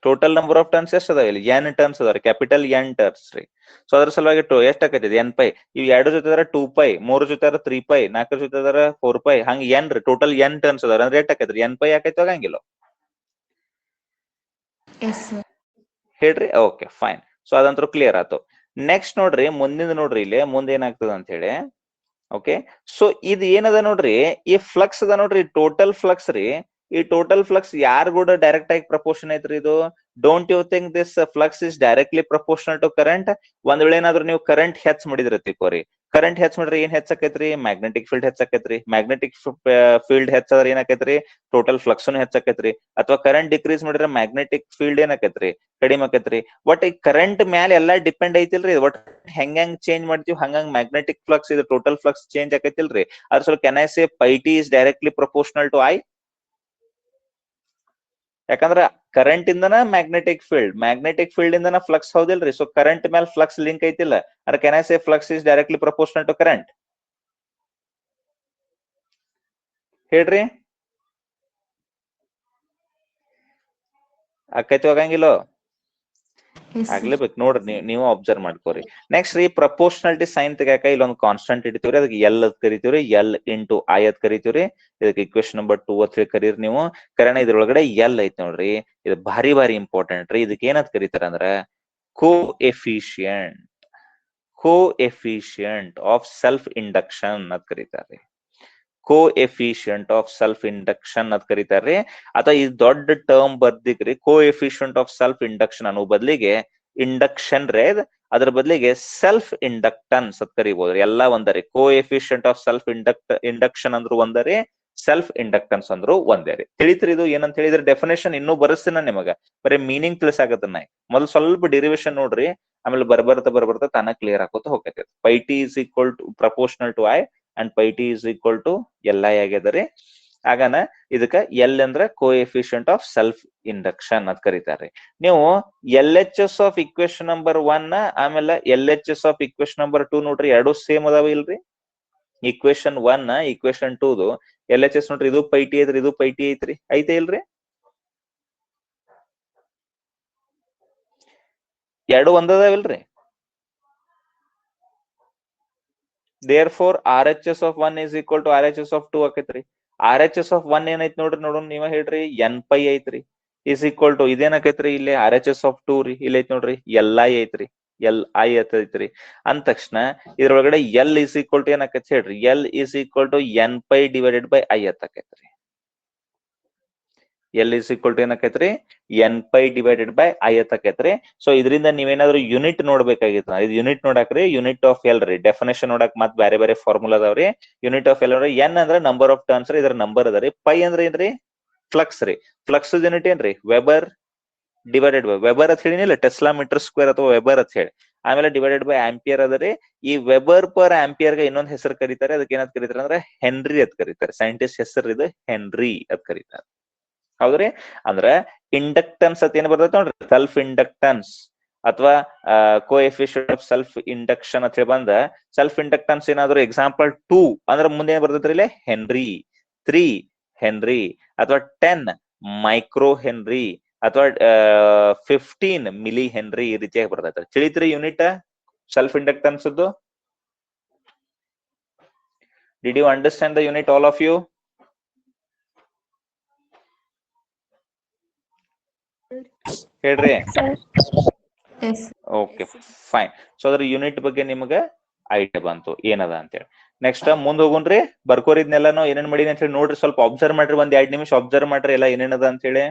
Speaker 1: ಟೋಟಲ್ ನಂಬರ್ ಆಫ್ ಟರ್ನ್ಸ್ ಎಷ್ಟ್ ಅದಾವ ಇಲ್ಲಿ, ಎನ್ ಟರ್ನ್ಸ್ ಅದಾವ್ರಿ, ಕ್ಯಾಪಿಟಲ್ ಎನ್ ಟರ್ನ್ಸ್ ರೀ. ಸೊ ಅದ್ರ ಸಲುವಾಗಿ ಎಷ್ಟ್ ಆಕೈತಿ, ಎನ್ ಪೈ. ಇವ್ ಎರಡು ಜೊತೆ ಅದ್ರ 2π, ಮೂರ್ ಜೊತೆ ಅದ್ರ 3π, ನಾಲ್ಕರ ಜೊತೆ ಅದ್ರ 4π, ಹಂಗ ಎನ್ ರೀ. ಟೋಟಲ್ ಎನ್ ಟರ್ನ್ಸ್ ಅದಾರ ಅಂದ್ರೆ ಎಷ್ಟ್ ಆಕೈತ್ರಿ, ಎನ್ ಪೈ ಆಕೈತಿ, ಆಗಂಗಿಲ್ಲ
Speaker 2: Yes, sir.
Speaker 1: ಹೇಳ್ರಿ. Okay, fine. ಸೊ ಅದಂತೂ ಕ್ಲಿಯರ್ ಆಯ್ತು. ನೆಕ್ಸ್ಟ್ ನೋಡ್ರಿ, ಮುಂದಿನ ನೋಡ್ರಿ, ಇಲ್ಲಿ ಮುಂದೆ ಏನಾಗ್ತದ ಅಂತ ಹೇಳಿ. ಓಕೆ, ಸೊ ಇದು ಏನದ ನೋಡ್ರಿ, ಈ ಫ್ಲಕ್ಸ್ ಅದ ನೋಡ್ರಿ, ಟೋಟಲ್ ಫ್ಲಕ್ಸ್ ರೀ. ಈ ಟೋಟಲ್ ಫ್ಲಕ್ಸ್ ಯಾರು ಕೂಡ ಡೈರೆಕ್ಟ್ ಆಗಿ ಪ್ರಪೋರ್ಷನ್ ಐತ್ರಿ ಇದು. Don't you think this flux is directly proportional to current? ಒಂದ್ ವೇಳೆ ಏನಾದ್ರು ನೀವು ಕರೆಂಟ್ ಹೆಚ್ಚ್ ಮಾಡಿದ್ರೆ ತಿಳ್ಕೋರಿ, ಕರೆಂಟ್ ಹೆಚ್ಚ್ ಮಾಡ್ರಿ ಏನ್ ಹೆಚ್ಚಾಕೈತ್ರಿ, ಮ್ಯಾಗ್ನೆಟಿಕ್ ಫೀಲ್ಡ್ ಹೆಚ್ಚಾಕೈತ್ರಿ. ಮ್ಯಾಗ್ನೆಟಿಕ್ ಫೀಲ್ಡ್ ಹೆಚ್ಚಾದ್ರೆ ಏನಾಕೈತ್ರಿ, ಟೋಟಲ್ ಫ್ಲಕ್ಸ್ ಹೆಚ್ಚಾಕೈತ್ರಿ. ಅಥವಾ ಕರೆಂಟ್ ಡಿಕ್ರೀಸ್ ಮಾಡಿದ್ರೆ ಮ್ಯಾಗ್ನೆಟಿಕ್ ಫೀಲ್ಡ್ ಏನಾಕೈತ್ರಿ, ಕಡಿಮೆ ಆಕೈತ್ರಿ. ಬಟ್ ಈ ಕರೆಂಟ್ ಮ್ಯಾಲ ಎಲ್ಲಾ ಡಿಪೆಂಡ್ ಐತಿಲ್ರಿ. ಒಟ್ ಹೆಂಗ್ ಚೇಂಜ್ ಮಾಡ್ತೀವಿ ಹಂಗಂಗ್ ಮ್ಯಾಗ್ನೆಟಿಕ್ ಫ್ಲಕ್ಸ್, ಇದು ಟೋಟಲ್ ಫ್ಲಕ್ಸ್ ಚೇಂಜ್ ಆಕೈತಿಲ್ರಿ. ಅದ್ರ ಸ್ವಲ್ಪ can I say phi T is directly proportional to I? ಯಾಕಂದ್ರ ಕರೆಂಟ್ ಇಂದನ ಮ್ಯಾಗ್ನೆಟಿಕ್ ಫೀಲ್ಡ್ ಇಂದನ ಫ್ಲಕ್ಸ್, ಹೌದಿಲ್ರಿ? ಸೊ ಕರೆಂಟ್ ಮೇಲೆ ಫ್ಲಕ್ಸ್ ಲಿಂಕ್ ಐತಿಲ್ಲ, ಅದ್ರ can I say flux is directly proportional to current? ಹೇಳ್ರಿ, ಆಕೈತಿ ಆಗಂಗಿಲ್ಲೋ?
Speaker 2: Yes, sir.
Speaker 1: ಆಗ್ಲೇಬೇಕು ನೋಡ್ರಿ, ನೀವು ಅಬ್ಸರ್ವ್ ಮಾಡ್ಕೋರಿ. ನೆಕ್ಸ್ಟ್ ರೀ, ಪ್ರಪೋರ್ಷನಾಲಿಟಿ ಸೈನ್ ತೆಗ್ಯಾಕ ಇಲ್ಲೊಂದು ಕಾನ್ಸ್ಟೆಂಟ್ ಇಡ್ತೀವ್ರಿ, ಅದಕ್ಕೆ ಎಲ್ ಅಂತ ಕರಿತೀವ್ರಿ, ಎಲ್ ಇಂಟು ಐ ಅಂತ ಕರಿತೀವ್ರಿ. ಇದಕ್ಕೆ ಇಕ್ವೇಶನ್ ನಂಬರ್ 2 ಅಂತ ಹೇಳಿ ಕರೀರಿ ನೀವು. ಕರೆನ ಇದ್ರೊಳಗಡೆ ಎಲ್ ಐತಿ ನೋಡ್ರಿ, ಇದು ಭಾರಿ ಇಂಪಾರ್ಟೆಂಟ್ ರೀ. ಇದಕ್ಕೆ ಏನಂತ ಕರೀತಾರ ಅಂದ್ರ coefficient of self induction ಅಂತ ಕರೀತಾರ್ರಿ. Coefficient of self induction ಅಂತ ಕರೀತಾರ್ರಿ. ಅಥವಾ ಈ ದೊಡ್ಡ ಟರ್ಮ್ ಬರ್ದಿಕ್ರಿ, coefficient of self induction ಅನ್ನೋ ಬದಲಿಗೆ ಇಂಡಕ್ಷನ್ ರೇ, ಅದ್ರ ಬದಲಿಗೆ ಸೆಲ್ಫ್ ಇಂಡಕ್ಟನ್ಸ್ ಅಂತ ಕರಿಬಹುದ್ರಿ. ಎಲ್ಲಾ ಒಂದರಿ. ಕೋ ಎಫಿಷಿಯಂಟ್ ಆಫ್ ಸೆಲ್ಫ್ ಇಂಡಕ್ಷನ್ ಅಂದ್ರು ಒಂದರಿ, ಸೆಲ್ಫ್ ಇಂಡಕ್ಟನ್ಸ್ ಅಂದ್ರು ಒಂದೇ ರೀ. ತಿಳಿತ್ರಿ ಇದು ಏನಂತ ಹೇಳಿದ್ರೆ, ಡೆಫಿನೇಷನ್ ಇನ್ನೂ ಬರೆಸ್ತೀನ ನಿಮಗ, ಬರೀ ಮೀನಿಂಗ್ ತಿಳಿಸಾಕತ್ತನ್ನ. ಮೊದಲು ಸ್ವಲ್ಪ ಡಿರಿವೇಶನ್ ನೋಡ್ರಿ, ಆಮೇಲೆ ಬರ್ಬರ್ತಾ ತಾನ ಕ್ಲಿಯರ್ ಆಕೋತ ಹೋಗೈತೆ. Phi T is equal to proportional to I and phi T is equal to L I ಆಗ್ಯದರಿ. ಆಗನ ಇದಕ್ಕ ಎಲ್ ಅಂದ್ರ coefficient of self induction ಅಂತ ಕರೀತಾರ್ರಿ. ನೀವು L H S of equation number 1 ಆಮೇಲೆ L H S of equation number 2 ನೋಡ್ರಿ, ಎರಡು ಸೇಮ್ ಅದಾವ ಇಲ್ರಿ? Equation 1 equation 2 L H S ನೋಡ್ರಿ, ಇದು ಪೈ ಟಿ ಐತ್ರಿ, ಇದು ಪೈ ಟಿ ಐತ್ರಿ, ಐತೆ ಇಲ್ರಿ? ಎರಡು ಒಂದದಾವಿಲ್ರಿ? therefore RHS of 1 is equal to RHS of 2 ಆಕೈತ್ರಿ. RHS of 1 ಏನೈತಿ ನೋಡ್ರಿ, ನೋಡೋಣ ನೀವ ಹೇಳ್ರಿ. ಎನ್ ಪೈ ಐತ್ರಿ, ಇಸ್ ಈಕ್ವಲ್ ಟು ಇದೇನಾಕೈತ್ರಿ, ಇಲ್ಲಿ RHS of 2 ರೀ, ಇಲ್ಲಿ ಐತಿ ನೋಡ್ರಿ ಎಲ್ ಐ ಐತ್ರಿ, ಎಲ್ ಐ ಐತ್ರಿ. ಅಂದ ತಕ್ಷಣ ಇದ್ರೊಳಗಡೆ ಎಲ್ ಇಸ್ ಈಕ್ವಲ್ ಟು ಏನಾಕೈತಿ ಹೇಳ್ರಿ, L is equal to N phi divided by I ಆಕೈತ್ರಿ. ಎಲ್ ಇಸ್ ಈಕ್ವಲ್ ಟು ಏನಾಕೈತ್ರಿ, N phi divided by I ಆಕೈತ್ರಿ. ಸೊ ಇದರಿಂದ ನೀವೇನಾದ್ರು ಯೂನಿಟ್ ನೋಡ್ಬೇಕಾಗಿತ್ತು, ಇದು ಯೂನಿಟ್ ನೋಡಾಕ್ರಿ, ಯೂನಿಟ್ ಆಫ್ ಎಲ್ ರೀ. ಡೆಫಿನೇಷನ್ ನೋಡಕ್ ಮತ್ ಬೇರೆ ಬೇರೆ ಫಾರ್ಮುಲಾ ಅದಾವ್ರಿ. ಯೂನಿಟ್ ಆಫ್ ಎಲ್ ಅಂದ್ರೆ ಎನ್ ಅಂದ್ರೆ ನಂಬರ್ ಆಫ್ ಟರ್ನ್ಸ್ ರೀ, ಇದ್ರ ನಂಬರ್ ಅದ ರೀ. ಪೈ ಅಂದ್ರೆ ಏನ್ರಿ, ಫ್ಲಕ್ಸ್ ರೀ. ಫ್ಲಕ್ಸ್ ಯೂನಿಟ್ ಏನ್ರಿ, ವೆಬರ್ ಡಿವೈಡೆಡ್ ಬೈ ವೆಬರ್ ಅಂತ ಹೇಳಿನಿಲ್ಲ, ಟೆಸ್ಲಾ ಮೀಟರ್ ಸ್ಕ್ವೇರ್ ಅಥವಾ ವೆಬರ್ ಅಂತ ಹೇಳಿ. ಆಮೇಲೆ ಡಿವೈಡೆಡ್ ಬೈ ಆಂಪಿಯರ್ ಅದರಿ. ಈ ವೆಬರ್ ಪರ್ ಆಂಪಿಯರ್ ಗೆ ಇನ್ನೊಂದು ಹೆಸರು ಕರೀತಾರೆ, ಅದಕ್ಕೆ ಏನಂತ ಕರೀತಾರೆ ಅಂದ್ರೆ ಹೆನ್ರಿ ಅಂತ ಕರೀತಾರೆ. ಸೈಂಟಿಸ್ಟ್ ಹೆಸರು ಇದು ಹೆನ್ರಿ ಅಂತ ಕರೀತಾರೆ. ಹೌದ್ರಿ? ಅಂದ್ರ ಇಂಡಕ್ಟನ್ಸ್ ಅಂತ ಏನ್ ಬರ್ತೈತೆ ನೋಡ್ರಿ, ಸೆಲ್ಫ್ ಇಂಡಕ್ಟನ್ಸ್ ಅಥವಾ ಕೋಎಫಿಷಿಯಂಟ್ ಆಫ್ ಸೆಲ್ಫ್ ಇಂಡಕ್ಷನ್ ಅಂತ ಹೇಳಿ ಬಂದ, ಸೆಲ್ಫ್ ಇಂಡಕ್ಟನ್ಸ್ ಏನಾದ್ರು ಎಕ್ಸಾಂಪಲ್ 2 ಅಂದ್ರೆ ಮುಂದೆ ಏನ್ ಬರ್ತೈತ್ರಿ ಇಲ್ಲಿ, ಹೆನ್ರಿ. 3 ಹೆನ್ರಿ ಅಥವಾ 10 ಮೈಕ್ರೋ ಹೆನ್ರಿ ಅಥವಾ 15 ಮಿಲಿ ಹೆನ್ರಿ, ಈ ರೀತಿಯಾಗಿ ಬರ್ತೈತೆ. ತಿಳಿತ್ರಿ unit self inductance? Did you understand the unit, all of you? ಹೇಳ್ರಿ.
Speaker 2: Sir. Yes.
Speaker 1: Okay fine. So ಅದ್ರ ಯೂನಿಟ್ ಬಗ್ಗೆ ನಿಮ್ಗೆ ಐಡಿಯಾ ಬಂತು ಏನದ ಅಂತೇಳಿ. ನೆಕ್ಸ್ಟ್ ಮುಂದ್ ಹೋಗುನ್ರಿ. ಬರ್ಕೋರಿದ್ನೆಲ್ಲಾನು ಏನೇನ್ ಮಾಡೀನಿ ಅಂತ ಹೇಳಿ ನೋಡ್ರಿ. ಸ್ವಲ್ಪ ಅಬ್ಸರ್ವ್ ಮಾಡ್ರಿ, ಒಂದ್ 2 ನಿಮಿಷ ಅಬ್ಸರ್ವ್ ಮಾಡ್ರಿ ಎಲ್ಲ ಏನೇನದ ಅಂತ ಹೇಳಿ.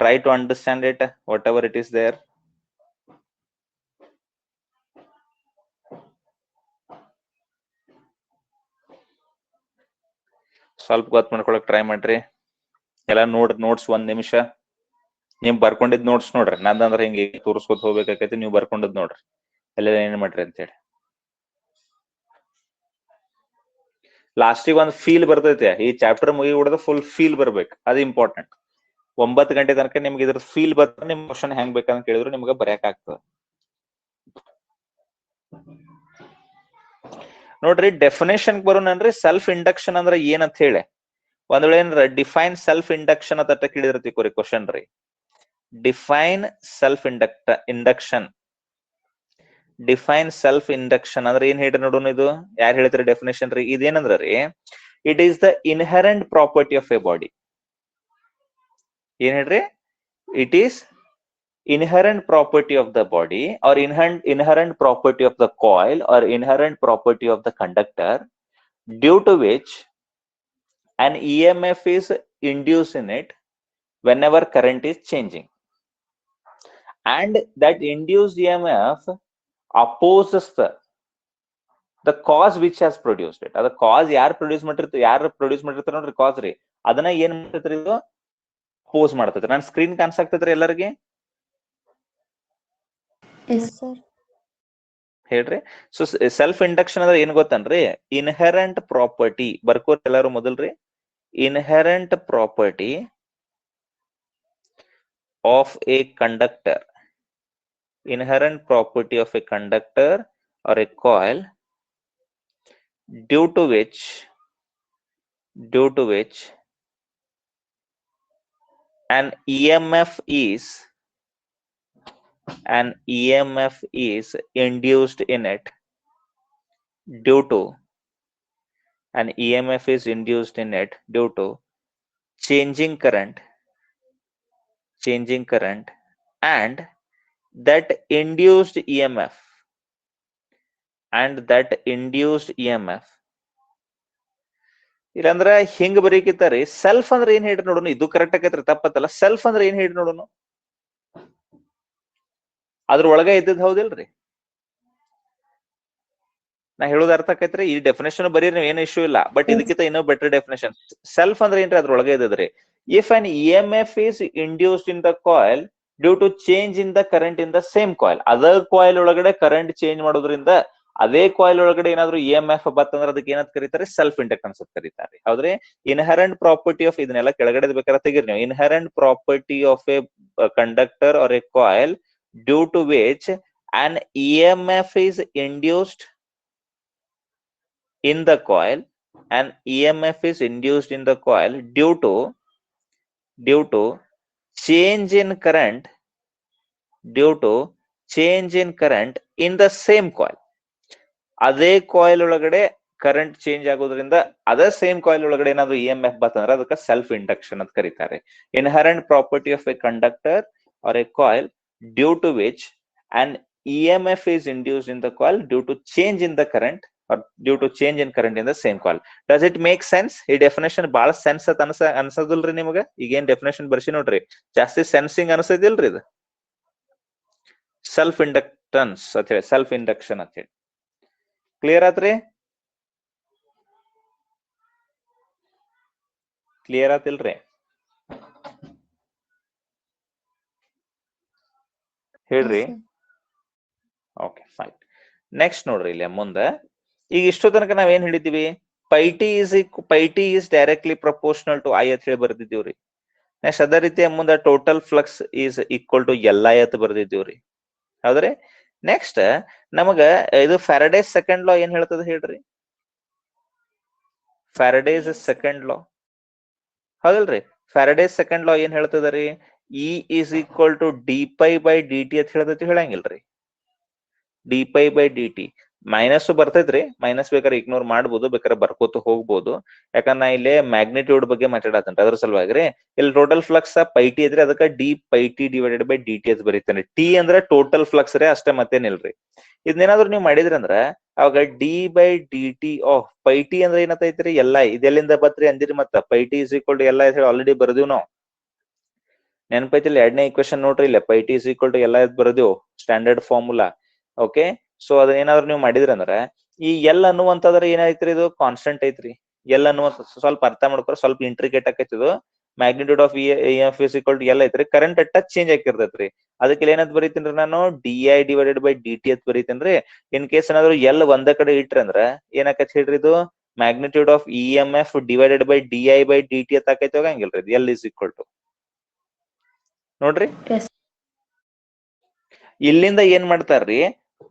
Speaker 1: Try to understand it, whatever it is there. ಸ್ವಲ್ಪ ಗೊತ್ತು ಮಾಡ್ಕೊಳಕ್ ಟ್ರೈ ಮಾಡ್ರಿ ಎಲ್ಲ. ನೋಡ್ರಿ ನೋಟ್ಸ್ 1 ನಿಮಿಷ ನೀವ್ ಬರ್ಕೊಂಡಿದ್ ನೋಟ್ಸ್ ನೋಡ್ರಿ. ನಂದಂದ್ರ ಹಿಂಗೆ ತೋರಿಸ್ಕೊತ ಹೋಗ್ಬೇಕಾಕೈತಿ, ನೀವು ಬರ್ಕೊಂಡಿದ್ ನೋಡ್ರಿ ಎಲ್ಲ ಏನ್ ಮಾಡ್ರಿ ಅಂತೇಳಿ. ಲಾಸ್ಟಿಗೆ ಒಂದ್ ಫೀಲ್ ಬರ್ತೈತೆ. ಈ ಚಾಪ್ಟರ್ ಮುಗಿ ಹೊಡೆದ ಫುಲ್ ಫೀಲ್ ಬರ್ಬೇಕು, ಅದು ಇಂಪಾರ್ಟೆಂಟ್. 9 ಗಂಟೆ ತನಕ ನಿಮ್ಗೆ ಇದ್ರ ಫೀಲ್ ಬರ್ತದೆ. ನಿಮ್ ಕ್ವಶನ್ ಹೆಂಗ್ ಬೇಕಂತ ಕೇಳಿದ್ರು ನಿಮ್ಗೆ ಬರ್ಯಾಕ್ ಆಗ್ತದೆ. ನೋಡ್ರಿ, ಡೆಫಿನೇಷನ್ ಬರೋಣನ್ರಿ. ಸೆಲ್ಫ್ ಇಂಡಕ್ಷನ್ ಅಂದ್ರೆ ಏನಂತ ಹೇಳಿ ಒಂದ್ ವೇಳೆ ಏನ್ರ ಡಿಫೈನ್ ಸೆಲ್ಫ್ ಇಂಡಕ್ಷನ್ ಅಂತ ಕೇಳಿದಿರ್ತಿ ಕೋರಿ ಕ್ವಶನ್ ರೀ. Define self induction. Define self induction ಅಂದ್ರೆ ಏನ್ ಹೇಳ್ರಿ ನೋಡೋಣ. ಇದು ಯಾರು ಹೇಳ್ತಾರೆ ಡೆಫಿನೇಷನ್ ರೀ? ಇದೇನಂದ್ರ ರೀ, it is the inherent property of A body. ಏನ್ ಹೇಳ್ರಿ? It is inherent property of the body or inherent property of the coil or inherent property of the conductor due to which an EMF is induced in it whenever current is changing, and that induced EMF opposes the cause which has produced it. Ada cause ಯಾರು produce ಮಾಡಿರ್ತಾರೆ ನೋಡ್ರಿ, ಕಾಸ್ ರೀ. ಅದನ್ನ ಏನ್ ಮಾಡ್ತೈತ್ರಿ? ಇದು oppose ಮಾಡ್ತೈತ್ರಿ. ನಾನು screen ಕಾಣಿಸಾಕ್ತೈತ್ರಿ ಎಲ್ಲರಿಗೆ?
Speaker 2: Yes, sir.
Speaker 1: ಹೇಳ್ರಿ. ಸೊ ಸೆಲ್ಫ್ ಇಂಡಕ್ಷನ್ ಅಂದ್ರೆ ಏನ್ ಗೊತ್ತನ್ರಿ? Inherent property. ಬರ್ಕೋರ್ ಎಲ್ಲಾರು ಮೊದಲ್ರಿ. Inherent property of a conductor. Inherent property of a conductor or a coil due to which an EMF is induced in it due to changing current, and that induced EMF ಇಲ್ಲಂದ್ರ ಹಿಂಗ್ ಬರೀಕಿತ್ತಾರಿ. Self ಅಂದ್ರೆ ಏನ್ ಹೇಳ್ರಿ ನೋಡೋಣ. ಇದು correct ಆಕೈತ್ರಿ, ತಪ್ಪತ್ತಲ್ಲ. Self ಅಂದ್ರೆ ಏನ್ ಹೇಳ್ರಿ ನೋಡೋಣ. ಅದ್ರ ಒಳಗ ಇದ್ದದ್ ಹೌದಿಲ್ರಿ? ನಾ ಹೇಳೋದು ಅರ್ಥ ಆಕೈತ್ರಿ? ಈ ಡೆಫಿನೇಷನ್ ಬರೀ ನೀವು ಏನು ಇಶ್ಯೂ ಇಲ್ಲ, ಬಟ್ ಇದಕ್ಕಿಂತ ಇನ್ನೂ ಬೆಟರ್ ಡೆಫಿನೇಷನ್. ಸೆಲ್ಫ್ ಅಂದ್ರೆ ಏನ್ರಿ? ಅದ್ರೊಳಗೆ ಇದ್ದದ್ರಿ. If an EMF is induced in the coil due to change in the current in the same coil. Other coil ಒಳಗಡೆ ಕರೆಂಟ್ ಚೇಂಜ್ ಮಾಡೋದ್ರಿಂದ ಅದೇ ಕಾಯಿಲ್ ಒಳಗಡೆ ಏನಾದ್ರು EMF ಬತ್ತಂದ್ರೆ ಅದಕ್ಕೆ ಏನಂತ ಕರೀತಾರೆ? ಸೆಲ್ಫ್ ಇಂಡಕ್ಟನ್ಸ್ ಅಂತ ಕರೀತಾರೆ. ಹೌದ್ರಿ? ಇನ್ಹೆರೆಂಟ್ ಪ್ರಾಪರ್ಟಿ ಆಫ್, ಇದನ್ನೆಲ್ಲ ಕೆಳಗಡೆ ಬೇಕಾದ್ರೆ ತೆಗೀರಿ ನೀವು. Inherent property of a conductor or a coil due to which an EMF is induced in the coil, and EMF is induced in the coil due to change in current in the same coil. ಅದೇ coil ಒಳಗಡೆ current change ಆಗೋದ್ರಿಂದ ಅದೇ same coil ಒಳಗಡೆ ಏನಾದ್ರು EMF ಬರ್ತಂದ್ರೆ ಅದಕ್ಕೆ self induction ಅಂತ ಕರೀತಾರೆ. Inherent property of a conductor or a coil due to which an EMF is induced in the coil due to change in the current or due to change in current in the same coil. Does it make sense? ಈ definition ಬಹಳ sense ಅಂತ ಅನ್ಸದಿಲ್ರಿ ನಿಮ್ಗೆ? ಈಗೇನ್ definition ಬರ್ಸಿ ನೋಡ್ರಿ, ಜಾಸ್ತಿ sensing ಅನ್ಸದಿಲ್ರಿ ಇದು. Self inductance ಅಂತ ಹೇಳಿ, ಸೆಲ್ಫ್ ಇಂಡಕ್ಷನ್ ಅಂತ ಹೇಳಿ. ಕ್ಲಿಯರ್ ಆತ್ರಿ? ಕ್ಲಿಯರ್ ಆತಿಲ್ರಿ? ಹೇಳ್ರಿ. Okay fine. ನೆಕ್ಸ್ಟ್ ನೋಡ್ರಿ ಇಲ್ಲಿ ಮುಂದೆ. ಈಗ ಇಷ್ಟು ತನಕ ನಾವೇನ್ ಹೇಳಿದೀವಿ? Phi T is directly proportional to I ಅಂತ ಹೇಳಿ ಬರ್ದಿದ್ದೀವ್ರಿ. ನೆಕ್ಸ್ಟ್ ಅದೇ ರೀತಿ ಮುಂದೆ total flux is equal to LI ಅಂತ ಬರ್ದಿದ್ದೀವ್ರಿ. ಹೌದ್ರಿ? ನೆಕ್ಸ್ಟ್ ನಮಗ ಇದು ಫ್ಯಾರಡೇಸ್ ಸೆಕೆಂಡ್ ಲಾ ಏನ್ ಹೇಳ್ತದ ಹೇಳ್ರಿ? ಫ್ಯಾರಡೇಸ್ ಸೆಕೆಂಡ್ ಲಾ ಹೌದಲ್ರಿ? ಫ್ಯಾರಡೇಸ್ ಸೆಕೆಂಡ್ ಲಾ ಏನ್ ಹೇಳ್ತದ್ರಿ? E is equal to d pi by dt ಅಂತ ಹೇಳ್ತೈತಿ, ಹೇಳಂಗಿಲ್ರಿ? d pi by dt. Minus ಬರ್ತೈತ್ರಿ, ಮೈನಸ್ ಬೇಕಾದ್ರೆ ಇಗ್ನೋರ್ ಮಾಡ್ಬೋದು, ಬೇಕಾದ್ರೆ ಬರ್ಕೋತ ಹೋಗ್ಬೋದು. ಯಾಕಂದ್ರೆ ನಾ ಇಲ್ಲಿ ಮ್ಯಾಗ್ನಿಟ್ಯೂಡ್ ಬಗ್ಗೆ ಮಾತಾಡತ್ತೇನೆ ಅದ್ರ ಸಲುವಾಗಿ ರೀ. ಇಲ್ಲಿ ಟೋಟಲ್ ಫ್ಲಕ್ಸ್ ಪೈ ಟಿ ಐತ್ರಿ, ಅದಕ್ಕೆ D phi T divided by D T ಅಂತ ಬರೀತಾನೆ. ಟಿ ಅಂದ್ರೆ ಟೋಟಲ್ ಫ್ಲಕ್ಸ್ ರೀ, ಅಷ್ಟೇ ಮತ್ತೇನಿಲ್ರಿ. ಇದನ್ನೇನಾದ್ರು ನೀವು ಮಾಡಿದ್ರಿ ಅಂದ್ರ ಅವಾಗ D by D T of phi T ಅಂದ್ರೆ ಏನತ್ತೈತ್ರಿ, ಎಲ್ಲ ಇದೆಲ್ಲಿಂದ ಬತ್ರಿ ಅಂದಿರಿ, ಮತ್ತ phi T is equal to ಎಲ್ಲ ಹೇಳಿ ಆಲ್ರೆಡಿ ಬರ್ದಿವ್ ನಾವು. ನೆನಪೈತಿಲ್ಲ? ಎರಡನೇ ಇಕ್ವೇಶನ್ ನೋಡ್ರಿ, ಇಲ್ಲ phi T is equal to ಎಲ್ಲ ಬರ್ದಿವ್ ಸ್ಟ್ಯಾಂಡರ್ಡ್ ಫಾರ್ಮುಲಾ. ಓಕೆ, ಸೊ ಅದನ್ನೇನಾದ್ರು ನೀವು ಮಾಡಿದ್ರಿ ಅಂದ್ರ ಈ ಎಲ್ ಅನ್ನುವಂತದ್ರ ಏನೈತ್ರಿ, ಇದು ಕಾನ್ಸ್ಟೆಂಟ್ ಐತ್ರಿ. ಎಲ್ ಅನ್ನುವ ಸ್ವಲ್ಪ ಅರ್ಥ ಮಾಡ್ಕೊರ, ಸ್ವಲ್ಪ ಇಂಟ್ರಿಕೇಟ್ ಆಕೈತಿ ಇದು. Magnitude of F is equal to L ಐತ್ರಿ, ಕರೆಂಟ್ ಟಚ್ ಚೇಂಜ್ ಆಗಿರ್ತೈತ್ರಿ. ಅದಕ್ಕೆ ಏನಂತ ಬರೀತೀನ್ರಿ ನಾನು, D I divided by D T ಅಂತ ಬರೀತೇನ್ರಿ. ಇನ್ ಕೇಸ್ ಏನಾದ್ರು ಎಲ್ ಒಂದ ಕಡೆ ಇಟ್ರಿ ಅಂದ್ರ ಏನಾಕೈತಿ ಹೇಳ್ರಿ, ಇದು magnitude of E M F divided by d I by D T ಅಂತ ಆಕೈತಿ. ಹೋಗಂಗಿಲ್ರಿ, ಎಲ್ ಇಸ್ ಈಕ್ವಲ್ ಟು ನೋಡ್ರಿ. ಇಲ್ಲಿಂದ ಏನ್ ಮಾಡ್ತಾರ್ರಿ,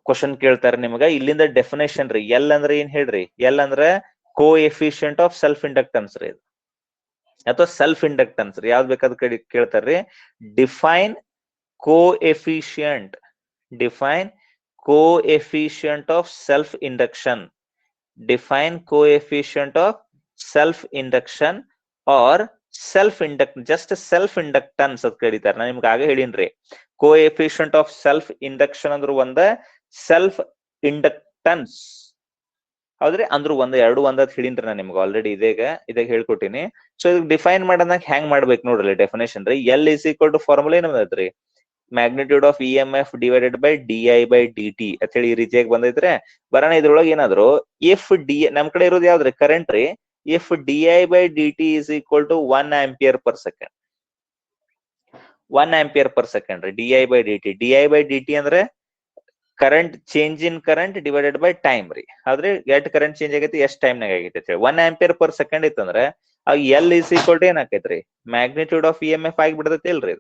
Speaker 1: ಕ್ವಶನ್ ಕೇಳ್ತಾರ ನಿಮಗ. ಇಲ್ಲಿಂದ ಡೆಫಿನೇಷನ್ ರೀ, ಎಲ್ ಅಂದ್ರೆ ಏನ್ ಹೇಳ್ರಿ, ಎಲ್ ಅಂದ್ರ coefficient of self inductance ರೀ, ಅಥವಾ ಸೆಲ್ಫ್ ಇಂಡಕ್ಟನ್ಸ್ ರೀ, ಯಾವ್ದು ಬೇಕಾದ ಕೇಳ್ತಾರ್ರಿ. Define coefficient, define coefficient of self induction, define coefficient of self induction or self induct, just self inductance ಅಂತ ಕರೀತಾರೆ. ನಾನು ನಿಮ್ಗೆ ಆಗ ಹೇಳಿನ್ರಿ, coefficient of self induction ಅಂದ್ರು ಒಂದ, ಸೆಲ್ಫ್ ಇಂಡಕ್ಟನ್ಸ್ ಹೌದ್ರಿ ಅಂದ್ರು ಒಂದ್, ಎರಡು ಒಂದ್ ಹೇಳಿನ್ರಿ ನಾನು ನಿಮ್ಗೆ ಆಲ್ರೆಡಿ ಇದಾಗ ಹೇಳ್ಕೊಟ್ಟಿನಿ. ಸೊ ಇದಕ್ಕೆ ಡಿಫೈನ್ ಮಾಡೋದಾಗ ಹೆಂಗ್ ಮಾಡ್ಬೇಕು ನೋಡ್ರಿ ಡೆಫಿನೇಷನ್ ರೀ. L is equal to formula ಏನ್ ಬಂದೈತ್ರಿ, magnitude of E M F divided by d I by D T ಅಂತ ಹೇಳಿ ಈ ರೀತಿಯಾಗಿ ಬಂದೈತ್ರಿ. ಬರೋಣ ಇದ್ರೊಳಗೆ ಏನಾದ್ರು ಇಫ್ ಡಿ, ನಮ್ ಕಡೆ ಇರೋದು ಯಾವ್ದ್ರಿ, ಕರೆಂಟ್ ರೀ. If d I by D t is equal to 1 ampere per second, 1 ampere per second ರೀ, d I by D t. D I by D t ಅಂದ್ರೆ current, change in current divided by time ರೀ. ಆದ್ರೆ ಎಷ್ಟ್ current change ಆಗೈತಿ, ಎಷ್ಟ್ time ನಾಗ ಆಗೈತಿ. 1 ampere per second ಇತ್ತಂದ್ರೆ ಎಲ್ ಇಸ್ ಈಕ್ವಲ್ ಟು ಏನ್ ಆಕೈತ್ರಿ, magnitude of E M F ಆಗಿಬಿಡ್ತೈತಿ ಇಲ್ರಿ.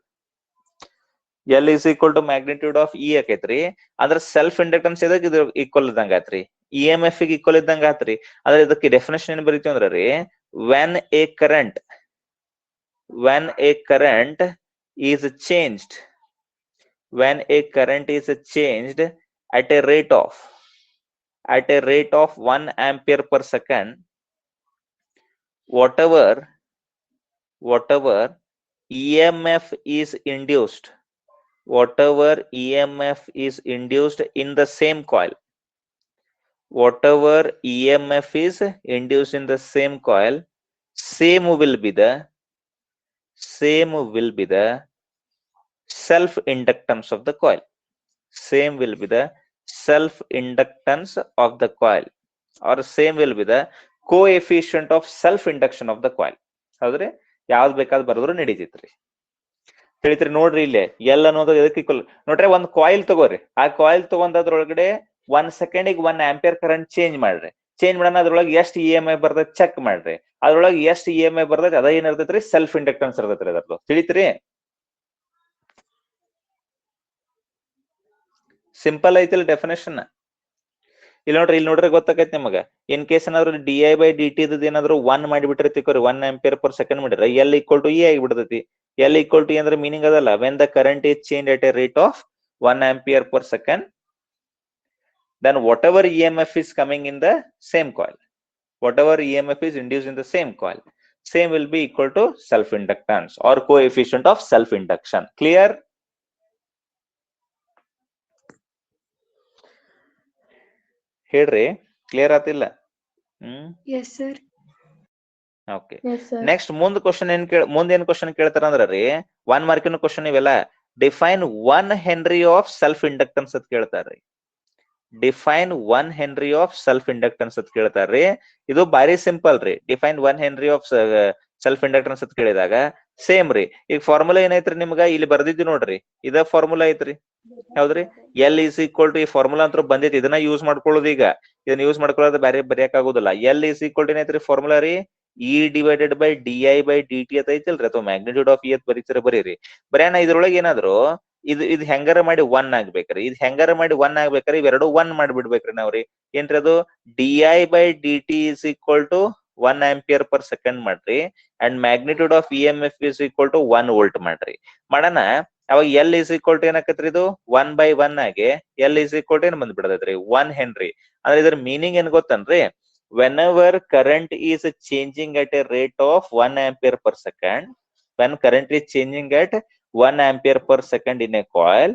Speaker 1: L is equal to magnitude of E ಆಕೈತ್ರಿ. ಅಂದ್ರೆ ಸೆಲ್ಫ್ ಇಂಡಕ್ಟನ್ಸ್ ಇದಕ್ಕೆ ಇದು ಈಕ್ವಲ್ ಇದ್ದಂಗ ಆತ್ರಿ, ಇ ಎಂ ಎಫ್ ಗೆ ಈಕ್ವಲ್ ಇದ್ದಂಗ ಆತ್ರಿ. ಆದ್ರೆ ಇದಕ್ಕೆ ಡೆಫಿನೇಷನ್ ಏನ್ ಬರೀತೀವಿ ಅಂದ್ರ ರೀ, when a current is changed, when a current is changed at a rate of 1 ampere per second, whatever EMF is induced, whatever EMF is induced in the same coil, whatever EMF is induced in the same coil, same will be the self inductance of the coil, same will be the self inductance of the coil, or same will be the coefficient of self induction of the coil. ಹೌದ್ರಿ, ಯಾವ್ದು ಬೇಕಾದ್ ಬರೋದ್ರು ನಡೀತಿತ್ರಿ. ತಿಳಿತ್ರಿ ನೋಡ್ರಿ, ಇಲ್ಲೇ L ಅನ್ನೋದು ಎದಕ್ಕೆ equal ನೋಡ್ರಿ. ಒಂದ್ coil ತಗೋರಿ, ಆ ಕಾಯಿಲ್ ತಗೊಂಡದ್ರೊಳಗಡೆ 1 ಸೆಕೆಂಡಿಗೆ 1 ಆಂಪಿಯರ್ ಕರೆಂಟ್ ಚೇಂಜ್ ಮಾಡ್ರಿ. ಚೇಂಜ್ ಮಾಡೋಣ, ಅದ್ರೊಳಗೆ ಎಷ್ಟು ಇ ಎಂ ಐ ಬರ್ತೈತಿ ಚೆಕ್ ಮಾಡ್ರಿ. ಅದ್ರೊಳಗೆ ಎಷ್ಟು ಇ ಎಂ ಐ ಬರ್ತೈತಿ ಅದ ಏನ್ ಇರ್ತೈತ್ರಿ, ಸೆಲ್ಫ್ ಇಂಡಕ್ಟನ್ಸ್ ಇರ್ತೈತ್ರಿ. ಅದ್ರದ್ದು ತಿಳಿತ್ರಿ, ಸಿಂಪಲ್ ಐತಿಲ್ ಡೆಫಿನೇಷನ್. ಇಲ್ಲಿ ನೋಡ್ರಿ ಗೊತ್ತಾಕೈತಿ ನಿಮಗ. ಇನ್ ಕೇಸ್ ಏನಾದ್ರು d I by D t ಏನಾದ್ರು 1 ಮಾಡಿಬಿಟ್ರೆ ತಿಳ್ಕೊರಿ, 1 ಆಂಪಿಯರ್ ಪರ್ ಸೆಕೆಂಡ್ ಮಾಡಿದ್ರೆ ಎಲ್ ಈಕ್ವಲ್ ಟು ಇ ಆಗಿಬಿಡ್ತೈತಿ. ಎಲ್ ಈಕ್ವಲ್ ಟು ಅಂದ್ರೆ ಮೀನಿಂಗ್ ಅದಲ್ಲ, when the current is changed at a rate of 1 ampere per second, then whatever EMF is coming in the same coil, whatever EMF is induced in the same coil, same will be equal to self inductance or coefficient of self induction. Clear? ಹೇಳ್ರಿ, clear ಆತಿಲ್ಲ?
Speaker 2: Yes, sir.
Speaker 1: Okay,
Speaker 2: Yes, sir.
Speaker 1: Next ಮುಂದ್ question ಏನ್ question ಕೇಳ್ತಾರ ಅಂದ್ರ ರೀ, 1 ಮಾರ್ಕಿನ question ಇವೆಲ್ಲ. Define 1 henry of self inductance ಅಂತ ಕೇಳ್ತಾರ್ರಿ. Define 1 henry of self inductance ಅಂತ ಕೇಳ್ತಾರ್ರಿ. ಇದು ಬಾರಿ ಸಿಂಪಲ್ ರೀ. Define 1 henry of self inductance ಅಂತ ಕೇಳಿದಾಗ ಸೇಮ್ ರೀ. ಈಗ ಫಾರ್ಮುಲಾ ಏನೈತ್ರಿ ನಿಮ್ಗ ಇಲ್ಲಿ ಬರ್ದಿದ್ವಿ ನೋಡ್ರಿ, ಇದ ಫಾರ್ಮುಲಾ ಐತ್ರಿ. ಹೌದ್ರಿ, ಎಲ್ ಇಸ್ ಈಕ್ವಲ್ ಟು, ಈ ಫಾರ್ಮುಲಾ ಅಂತ ಬಂದೈತಿ, ಇದನ್ನ ಯೂಸ್ ಮಾಡ್ಕೊಳ್ಳೋದು. ಈಗ ಇದನ್ನ ಯೂಸ್ ಮಾಡ್ಕೊಳ್ಳೋದು ಬೇರೆ ಬರೆಯಕ್ ಆಗುದಿಲ್ಲ. ಎಲ್ ಇಸ್ ಈಕ್ವಲ್ ಟು ಏನೈತ್ರಿ ಫಾರ್ಮುಲಾ ರೀ, E divided by d I by D T ಅಂತ ಐತಿಲ್ರಿ, ಅಥವಾ ಮ್ಯಾಗ್ನಿಟ್ಯೂಡ್ ಆಫ್ ಇ ಅಂತ ಬರೀತೀರ ಬರೀರಿ. ಬರೇನ ಇದ್ರೊಳಗೆ ಏನಾದ್ರು ಇದು ಹೆಂಗಾರ ಮಾಡಿ 1 ಆಗ್ಬೇಕ್ರಿ, ಇದು ಹೆಂಗಾರ ಮಾಡಿ 1 ಆಗ್ಬೇಕ್ರಿ, ಇವೆರಡು 1 ಮಾಡ್ಬಿಡ್ಬೇಕ್ರಿ ನಾವ್ರಿ. ಏನ್ರಿ ಅದು, d I by D t is equal to 1 ampere per second ಮಾಡ್ರಿ, and magnitude of E M F is equal to 1 volt ಮಾಡ್ರಿ. ಮಾಡೋಣ. ಅವಾಗ ಎಲ್ ಇಸ್ ಈಕ್ವಲ್ ಟು ಏನಾಕತ್ರಿ ಇದು 1/1 ಆಗಿ ಎಲ್ ಇಸ್ ಈಕ್ವಲ್ ಟು ಏನ್ ಬಂದ್ಬಿಡತೈತ್ರಿ 1 ಹೆನ್ರಿ. ಅಂದ್ರೆ ಇದ್ರ ಮೀನಿಂಗ್ ಏನ್ ಗೊತ್ತನ್ರಿ, whenever current is changing at a rate of 1 ampere per second, when current is changing at 1 ampere per second in a coil,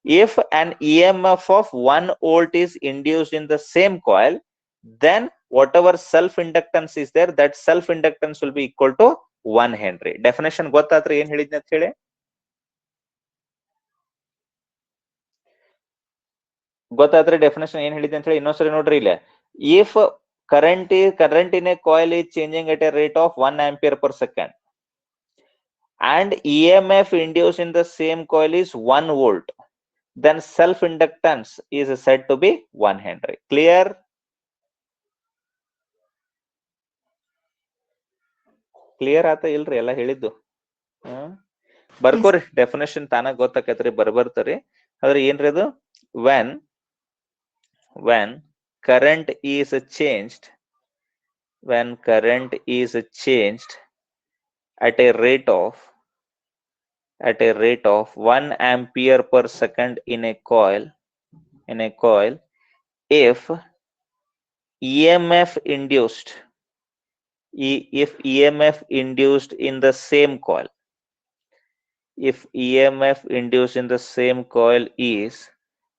Speaker 1: if an EMF of 1 volt is induced in the same coil, then whatever self inductance is there, that self inductance will be equal to 1 henry. Definition ಗೊತ್ತಾತ್ರಿ ಏನ್ ಹೇಳಿದ್ನಿ ಅಂತ ಹೇಳಿ? ಗೊತ್ತಾತ್ರಿ definition ಏನ್ ಹೇಳಿದ್ನಿ ಅಂತ ಹೇಳಿ? ಇನ್ನೊಂದ್ಸರಿ ನೋಡ್ರಿ ಇಲ್ಲ. If current in a coil is changing at a rate of 1 ampere per second and EMF induced in the same coil is 1 volt, then self inductance is said to be 1 henry. Clear? Clear ಆತ ಇಲ್ರಿ ಎಲ್ಲ ಹೇಳಿದ್ದು? ಬರ್ಕೋರಿ definition ತಾನಾಗ ಗೊತ್ತಾಕೈತ್ರಿ, ಬರ್ಬರ್ತಾರಿ. ಆದ್ರೆ ಏನ್ರಿ ಅದು? when current is changed at a rate of 1 ampere per second in a coil, if EMF induced in the same coil, is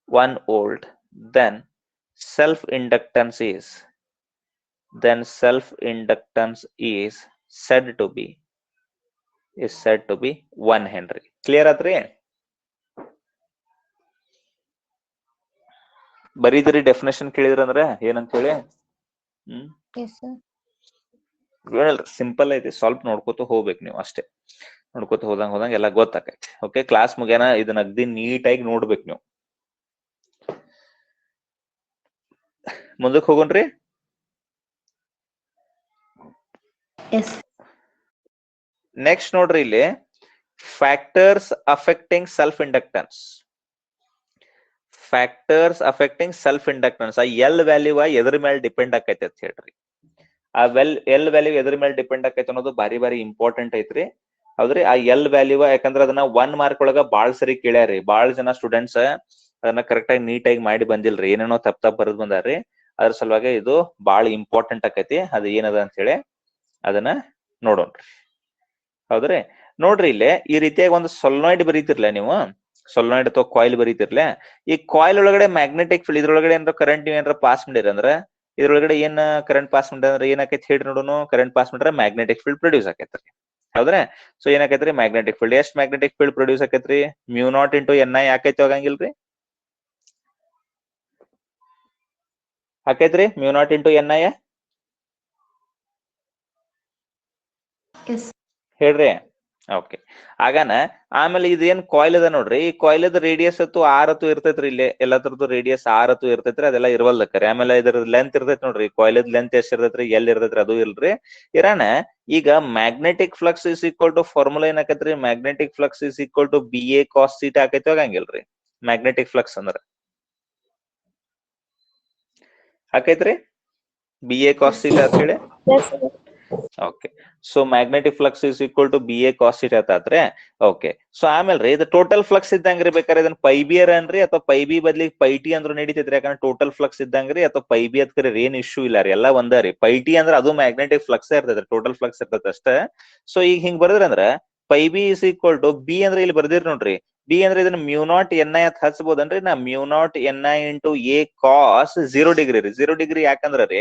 Speaker 1: 1 volt, then self inductance is said to be 1 henry. Clear ಆತ್ರಿ? ಬರೀದ್ರಿ definition ಕೇಳಿದ್ರಂದ್ರ ಏನಂತ ಹೇಳಿ? ಹೇಳಲ್ರಿ, simple ಐತಿ, ಸ್ವಲ್ಪ ನೋಡ್ಕೊತ ಹೋಗ್ಬೇಕು ನೀವು ಅಷ್ಟೇ. ನೋಡ್ಕೊತ ಹೋದಂಗ ಎಲ್ಲ ಗೊತ್ತಾಕೈತಿ. ಓಕೆ, ಕ್ಲಾಸ್ ಮುಗ್ಯಾನ ಇದನ್ನ ಅಗ್ದಿ ನೀಟಾಗಿ ನೋಡ್ಬೇಕು ನೀವು. ಮುಂದಕ್ಕೆ ಹೋಗೋಣ್ರಿ. ನೆಕ್ಸ್ಟ್ ನೋಡ್ರಿ ಇಲ್ಲಿ ಫ್ಯಾಕ್ಟರ್ಸ್ ಅಫೆಕ್ಟಿಂಗ್ ಸೆಲ್ಫ್ ಇಂಡಕ್ಟನ್ಸ್. ಆ ಎಲ್ ವ್ಯಾಲ್ಯೂ ಎದ್ರ ಮೇಲೆ ಡಿಪೆಂಡ್ ಆಕೈತಿ ಅಂತ ಹೇಳ್ರಿ. ಆ ಎಲ್ ವ್ಯಾಲ್ಯೂ ಎದ್ರ ಮೇಲೆ ಡಿಪೆಂಡ್ ಆಕೈತಿ ಅನ್ನೋದು ಬಾರಿ ಬಾರಿ ಇಂಪಾರ್ಟೆಂಟ್ ಐತ್ರಿ. ಹೌದ್ರಿ, ಆ ಎಲ್ ವ್ಯಾಲ್ಯೂ ಯಾಕಂದ್ರ ಅದನ್ನ 1 ಮಾರ್ಕ್ ಒಳಗ ಬಾಳ್ ಸರಿ ಕೇಳ್ಯಾರಿ. ಬಾಳ್ ಜನ ಸ್ಟೂಡೆಂಟ್ಸ್ ಅದನ್ನ ಕರೆಕ್ಟ್ ಆಗಿ ನೀಟಾಗಿ ಮಾಡಿ ಬಂದಿಲ್ರಿ, ಏನೇನೋ ತಪ್ಪ ಬರದ್ ಬಂದಾರ್ರಿ. ಅದ್ರ ಸಲುವಾಗಿ ಇದು ಬಾಳ ಇಂಪಾರ್ಟೆಂಟ್ ಆಕೈತಿ. ಅದು ಏನದ ಅಂತ ಹೇಳಿ ಅದನ್ನ ನೋಡೋಣ್ರಿ. ಹೌದ್ರಿ, ನೋಡ್ರಿ ಇಲ್ಲೇ ಈ ರೀತಿಯಾಗಿ ಒಂದು ಸೊಲನಾಯ್ಡ್ ಬರೀತಿರ್ಲ ನೀವು, ಸೊಲನಾಯ್ಡ್ ಅಥವಾ ಕಾಯಿಲ್ ಬರೀತಿರ್ಲ. ಈ ಕಾಯಿಲ್ ಒಳಗಡೆ ಮ್ಯಾಗ್ನೆಟಿಕ್ ಫೀಲ್ಡ್, ಇದ್ರೊಳಗಡೆ ಏನಾರ ಕರೆಂಟ್ ಏನಾರ ಪಾಸ್ ಮಾಡಿರ ಅಂದ್ರ ಇದ್ರೊಳಗಡೆ ಏನ್ ಕರೆಂಟ್ ಪಾಸ್ ಮಾಡಿರ ಅಂದ್ರೆ ಏನಾಕೈತಿ ಹೇಳ್ರಿ ನೋಡೋಣ. ಕರೆಂಟ್ ಪಾಸ್ ಮಾಡಿದ್ರೆ ಮ್ಯಾಗ್ನೆಟಿಕ್ ಫೀಲ್ಡ್ ಪ್ರೊಡ್ಯೂಸ್ ಆಕೈತ್ರಿ. ಹೌದ್ರಾ? ಸೊ ಏನಾಕೈತ್ರಿ ಮ್ಯಾಗ್ನೆಟಿಕ್ ಫೀಲ್ಡ್. ಎಷ್ಟ್ ಮ್ಯಾಗ್ನೆಟಿಕ್ ಫೀಲ್ಡ್ ಪ್ರೊಡ್ಯೂಸ್ ಆಕೈತ್ರಿ? μ0 × Ni ಆಕೈತಿ ಹೋಗಂಗಿಲ್ರಿ? ಆಕೈತ್ರಿ μ0 × Ni? ಹೇಳ್ರಿ. ಓಕೆ, ಆಗಾನ ಆಮೇಲೆ ಇದೇನ್ ಕಾಯಿಲ್ ಅದ ನೋಡ್ರಿ, ಈ ಕಾಯಿಲ್ ಅದ ರೇಡಿಯಸ್ ಅತ್ತು ಆರ್ ಅತ್ತು ಇರ್ತೈತ್ರಿ. ಇಲ್ಲಿ ಎಲ್ಲಾ ತರದ್ದು ರೇಡಿಯಸ್ ಆರ್ ಅತ್ತು ಇರ್ತೈತ್ರಿ, ಅದೆಲ್ಲ ಇರ್ವಲ್ದಕ್ಕರಿ. ಆಮೇಲೆ ಇದ್ರ ಲೆಂತ್ ಇರ್ತೈತಿ ನೋಡ್ರಿ, ಕಾಯಿಲ್ ಲೆಂತ್ ಎಷ್ಟ್ ಇರ್ತೈತ್ರಿ, ಎಲ್ ಇರ್ತೈತ್ರಿ, ಅದು ಇಲ್ರಿ. ಇರಾನ ಈಗ magnetic flux is equal to formula ಏನಾಕೈತ್ರಿ? Magnetic flux is equal to BA cos θ ಆಕೈತಿ ಹೋಗಂಗಿಲ್ರಿ? ಮ್ಯಾಗ್ನೆಟಿಕ್ ಫ್ಲಕ್ಸ್ ಅಂದ್ರ ಆಕೈತ್ರಿ BA cos θ ಅಂತ ಹೇಳಿ. Okay, so magnetic flux is equal to BA cos θ ಆತಾತ್ರಿ. ಓಕೆ, ಸೊ ಆಮೇಲೆ ಇದು ಟೋಟಲ್ ಫ್ಲಕ್ಸ್ ಇದ್ದಂಗ್ರಿ. ಬೇಕಾದ್ರೆ ಇದನ್ನ πB ಅನ್ರಿ ಅಥವಾ πB ಬದ್ಲಿಗೆ πT ಅಂದ್ರೂ ನಡೀತೈತ್ರಿ. ಯಾಕಂದ್ರೆ ಟೋಟಲ್ ಫ್ಲಕ್ಸ್ ಇದ್ದಂಗ್ರಿ ಅಥವಾ πB ಅದ್ಕರೆ ಏನ್ ಇಶ್ಯೂ ಇಲ್ಲ ರೀ, ಎಲ್ಲ ಒಂದರಿ. πT ಅಂದ್ರ ಅದು ಮ್ಯಾಗ್ನೆಟಿಕ್ ಫ್ಲಕ್ಸ್ ಇರ್ತೈತ್ರಿ, ಟೋಟಲ್ ಫ್ಲಕ್ಸ್ ಇರ್ತೈತೆ ಅಷ್ಟೇ. ಸೊ ಈಗ ಹಿಂಗ್ ಬರ್ದ್ರ ಅಂದ್ರ πB is equal to B ಅಂದ್ರೆ ಇಲ್ಲಿ ಬರ್ದಿರಿ ನೋಡ್ರಿ, B ಅಂದ್ರೆ ಇದನ್ನ μ0 Ni ಅಂತ ಹಚ್ಬೋದನ್ರಿ. ನಾ μ0 Ni × A cos 0 ಡಿಗ್ರಿ ರೀ. 0 ಡಿಗ್ರಿ ಯಾಕಂದ್ರ ರೀ,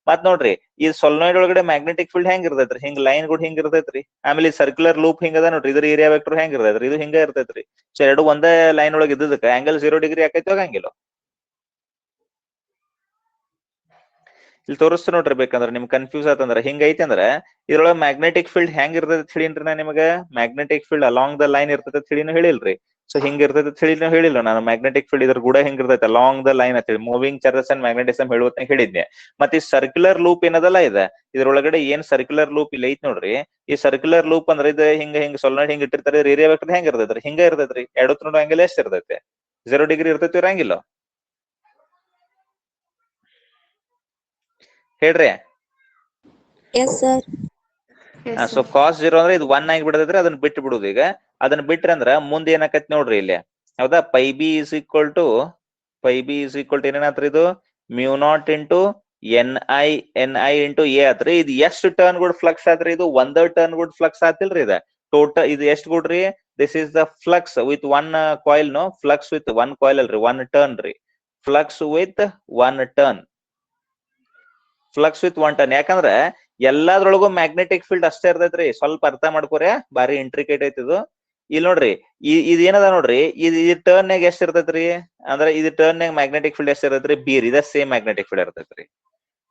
Speaker 1: ಮತ್ ನೋಡ್ರಿ ಈ ಸೊಲನಾಯ್ಡ್ ಒಳಗಡೆ ಮ್ಯಾಗ್ನೆಟಿಕ್ ಫೀಲ್ಡ್ ಹೆಂಗ್ ಇರ್ತೈತ್ರಿ? ಹಿಂಗ್ ಲೈನ್ ಗಳು ಹಿಂಗ್ ಇರ್ತೈತ್ರಿ. ಆಮೇಲೆ ಈ ಸರ್ಕ್ಯುಲರ್ ಲೂಪ್ ಹಿಂಗ ಅದ ನೋಡ್ರಿ, ಇದ್ರ ಏರಿಯಾ ವೆಕ್ಟರ್ ಹೆಂಗ್ ಇರ್ತೈತ್ರಿ? ಇದು ಹಿಂಗ ಇರ್ತೈತ್ರಿ. ಸೊ ಎರಡು ಒಂದೇ ಲೈನ್ ಒಳಗೆ ಇದ್ದದಕ್ಕ ಆಂಗಲ್ 0 ಡಿಗ್ರಿ ಆಕೈತಿ ಹೋಗಂಗಿಲ್ಲ? ಇಲ್ಲಿ ತೋರಿಸ್ತು ನೋಡ್ರಿ. ಬೇಕಂದ್ರ ನಿಮ್ ಕನ್ಫ್ಯೂಸ್ ಆತಂದ್ರ ಹಿಂಗ ಐತಿ ಅಂದ್ರ ಇದ್ರೊಳಗ ಮ್ಯಾಗ್ನೆಟಿಕ್ ಫೀಲ್ಡ್ ಹೆಂಗ್ ಇರ್ತೈತಿ ಹೇಳಿನ್ರಿ ನಾ ನಿಮಗ. Magnetic field along the line ಇರ್ತೈತಿ ಹೇಳಿನೂ ಹೇಳಿಲ್ರಿ. ಸೊ ಹಿಂಗ ಇರ್ತೈತಿ ಹೇಳಿನೂ ಹೇಳಿಲ್ಲ ನಾನು. ಮ್ಯಾಗ್ನೆಟಿಕ್ ಫೀಲ್ಡ್ ಇದ್ರ ಕೂಡ ಹಿಂಗ ಇರ್ತೈತಿ ಅಲಾಂಗ್ ದ ಲೈನ್ ಅಂತ ಹೇಳಿ, ಮೂವಿಂಗ್ ಚಾರ್ಜಸ್ ಅಂಡ್ ಮ್ಯಾಗ್ನೆಟಿಸಮ್ ಹೇಳುವಂತ ಹೇಳಿದ್ನೆ. ಮತ್ತೆ ಈ ಸರ್ಕ್ಯುಲರ್ ಲೂಪ್ ಏನದಲ್ಲ ಇದೆ, ಇದ್ರೊಳಗಡೆ ಏನ್ ಸರ್ಕ್ಯುಲರ್ ಲೂಪ್ ಇಲ್ಲ ಐತಿ ನೋಡ್ರಿ. ಈ ಸರ್ಕ್ಯುಲರ್ ಲೂಪ್ ಅಂದ್ರೆ ಇದು ಹಿಂಗ ಸೊಲನಾಯ್ಡ್ ಹಿಂಗ ಇಟ್ಟಿರ್ತಾರೆ. ಏರಿಯಾ ವೆಕ್ಟರ್ ಹೆಂಗ್ ಇರ್ತೈತ್ರಿ? ಹಿಂಗ ಇರ್ತೈತ್ರಿ. ಎರಡು ನೋಡು ಆಂಗಲ್ ಎಷ್ಟ್ ಇರ್ತೈತಿ? 0 ಡಿಗ್ರಿ ಇರ್ತೈತಿ ಇರಂಗಿಲ್ಲ? ಹೇಳ್ರಿ. ಸೊ cos 0 ಅಂದ್ರೆ ಇದು 1 ಆಗಿ ಬಿಡತೈತ್ರಿ, ಅದನ್ನ ಬಿಟ್ಟು ಬಿಡುದು. ಈಗ ಅದನ್ನ ಬಿಟ್ರಿ ಅಂದ್ರ ಮುಂದೆ ಏನಾಕೈತಿ ನೋಡ್ರಿ ಇಲ್ಲಿ, ಹೌದಾ? Phi B is equal to ಏನೇನಾತ್ರಿ ಇದು? Mu naught into N I into A ಆತ್ರಿ. ಇದು ಎಷ್ಟು ಟರ್ನ್ ಗುಡ್ ಫ್ಲಕ್ಸ್ ಆತ್ರಿ? ಇದು ಒಂದ ಟರ್ನ್ ಗುಡ್ ಫ್ಲಕ್ಸ್ ಆತಿಲ್ರಿ ಇದು ಟೋಟಲ್. ಇದು ಎಷ್ಟು ಗುಡ್ರಿ? This is the flux with one coil, no flux with one coil ಅಲ್ರಿ, ಒನ್ ಟರ್ನ್ ರೀ. Flux with one turn, flux with one turn. ಯಾಕಂದ್ರ ಎಲ್ಲಾದ್ರೊಳಗು ಮ್ಯಾಗ್ನೆಟಿಕ್ ಫೀಲ್ಡ್ ಅಷ್ಟೇ ಇರ್ತೈತ್ರಿ. ಸ್ವಲ್ಪ ಅರ್ಥ ಮಾಡ್ಕೋರಿ, ಬಾರಿ ಇಂಟ್ರಿಕೇಟ್ ಐತಿ ಇದು. ಇಲ್ಲಿ ನೋಡ್ರಿ, ಇದ್ ಏನದ ನೋಡ್ರಿ, ಇದು ಟರ್ನ್ ನಾಗ ಎಷ್ಟ್ ಇರ್ತೈತ್ರಿ? ಅಂದ್ರೆ ಇದು ಟರ್ನ್ ನಾಗ ಮ್ಯಾಗ್ನೆಟಿಕ್ ಫೀಲ್ಡ್ ಎಷ್ಟ್ ಇರ್ತೈತ್ರಿ? ಬಿ ರೀ. ಇದ ಸೇಮ್ ಮ್ಯಾಗ್ನೆಟಿಕ್ ಫೀಲ್ಡ್ ಇರ್ತೈತ್ರಿ,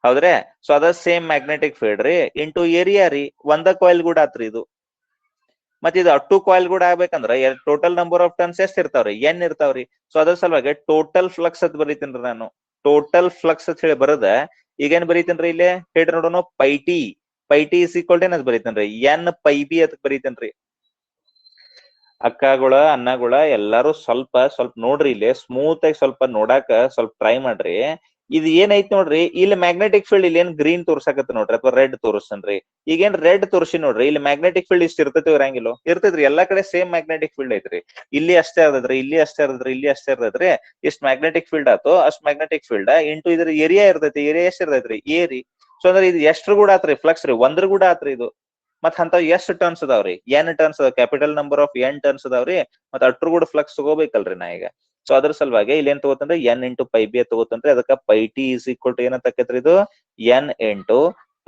Speaker 1: ಹೌದ್ರಿ? ಸೊ ಅದ ಸೇಮ್ ಮ್ಯಾಗ್ನೆಟಿಕ್ ಫೀಲ್ಡ್ ರೀ ಇಂಟು ಏರಿಯಾ ರೀ. ಒಂದ ಕಾಯಿಲ್ ಕೂಡ ಆತ್ರಿ ಇದು. ಮತ್ ಇದು ಅಟ್ಟು ಕಾಯಿಲ್ ಕೂಡ ಆಗ್ಬೇಕಂದ್ರ ಟೋಟಲ್ ನಂಬರ್ ಆಫ್ ಟರ್ನ್ಸ್ ಎಷ್ಟ್ ಇರ್ತಾವ್ರಿ? ಎನ್ ಇರ್ತಾವ್ರಿ. ಸೊ ಅದ್ರ ಸಲುವಾಗಿ ಟೋಟಲ್ ಫ್ಲಕ್ಸ್ ಅಂತ ಬರೀತೀನ್ರಿ ನಾನು. ಟೋಟಲ್ ಫ್ಲಕ್ಸ್ ಅಂತ ಹೇಳಿ ಬರದ ಈಗೇನ್ ಬರೀತೇನ್ರಿ ಇಲ್ಲಿ ಹೇಳ್ರಿ ನೋಡೋಣ. Phi T is equal to ಏನಂತ ಬರೀತೇನ್ರಿ? ಎನ್ ಪೈ ಬಿ ಅಂತ ಬರೀತೇನ್ರಿ. ಅಕ್ಕಗಳ ಅನ್ನಗಳ ಎಲ್ಲಾರು ಸ್ವಲ್ಪ ನೋಡ್ರಿ, ಇಲ್ಲಿ ಸ್ಮೂತ್ ಆಗಿ ಸ್ವಲ್ಪ ನೋಡಾಕ ಸ್ವಲ್ಪ ಟ್ರೈ ಮಾಡ್ರಿ. ಇದು ಏನೈತಿ ನೋಡ್ರಿ, ಇಲ್ಲಿ ಮ್ಯಾಗ್ನೆಟಿಕ್ ಫೀಲ್ಡ್ ಇಲ್ಲಿ ಏನ್ ಗ್ರೀನ್ ತೋರ್ಸಕತ್ತ ನೋಡ್ರಿ, ಅಥವಾ ರೆಡ್ ತೋರಿಸ್ತೇನ್ರಿ. ಈಗೇನ್ ರೆಡ್ ತೋರ್ಸಿ ನೋಡ್ರಿ, ಇಲ್ಲಿ ಮ್ಯಾಗ್ನೆಟಿಕ್ ಫೀಲ್ಡ್ ಇಷ್ಟ ಇರ್ತೈತಿ ಇರಂಗಿಲ್ಲ? ಇರ್ತೈತ್ರಿ. ಎಲ್ಲಾ ಕಡೆ ಸೇಮ್ ಮ್ಯಾಗ್ನೆಟಿಕ್ ಫೀಲ್ಡ್ ಐತ್ರಿ. ಇಲ್ಲಿ ಅಷ್ಟೇ ಇರ್ತೈತ್ರಿ, ಇಲ್ಲಿ ಅಷ್ಟೇ ಇರ್ತೈತ್ರಿ, ಇಲ್ಲಿ ಅಷ್ಟೇ ಇರ್ತೈತ್ರಿ. ಇಷ್ಟ ಮ್ಯಾಗ್ನೆಟಿಕ್ ಫೀಲ್ಡ್ ಆತು, ಅಷ್ಟ್ ಮ್ಯಾಗ್ನೆಟಿಕ್ ಫೀಲ್ಡ್ ಇಂಟು ಇದ್ರ ಏರಿಯಾ ಇರ್ತೈತಿ. ಏರಿಯಾ ಎಷ್ಟ್ ಇರ್ತೈತ್ರಿ? ಎ ರೀ. ಸೊ ಅಂದ್ರೆ ಇದು ಎಷ್ಟ್ರ ಕೂಡ ಆತ್ರಿ? ಫ್ಲಕ್ಸ್ ರೀ, ಒಂದ್ರ ಕೂಡ ಆತ್ರಿ ಇದು. ಮತ್ ಅಂತಾವ್ ಎಷ್ಟು ಟರ್ನ್ಸ್ ಅದಾವ್ರಿ? ಎನ್ ಟರ್ನ್ಸ್ ಅದಾವ. Capital number of N turns ಅದಾವ್ರಿ. ಮತ್ ಅಟ್ರು ಕೂಡ ಫ್ಲಕ್ಸ್ ತಗೋಬೇಕಲ್ರಿ ನಾ ಈಗ. ಸೊ ಅದ್ರ ಸಲುವಾಗಿ ಇಲ್ಲಿ ಏನ್ ತಗೋತಂದ್ರೆ ಎನ್ ಇಂಟು ಪೈ ಬಿ ತಗೋತಂದ್ರಿ. ಅದಕ್ಕ phi T is equal to ಏನಂತಕೈತ್ರಿ ಇದು? ಎನ್ ಇಂಟು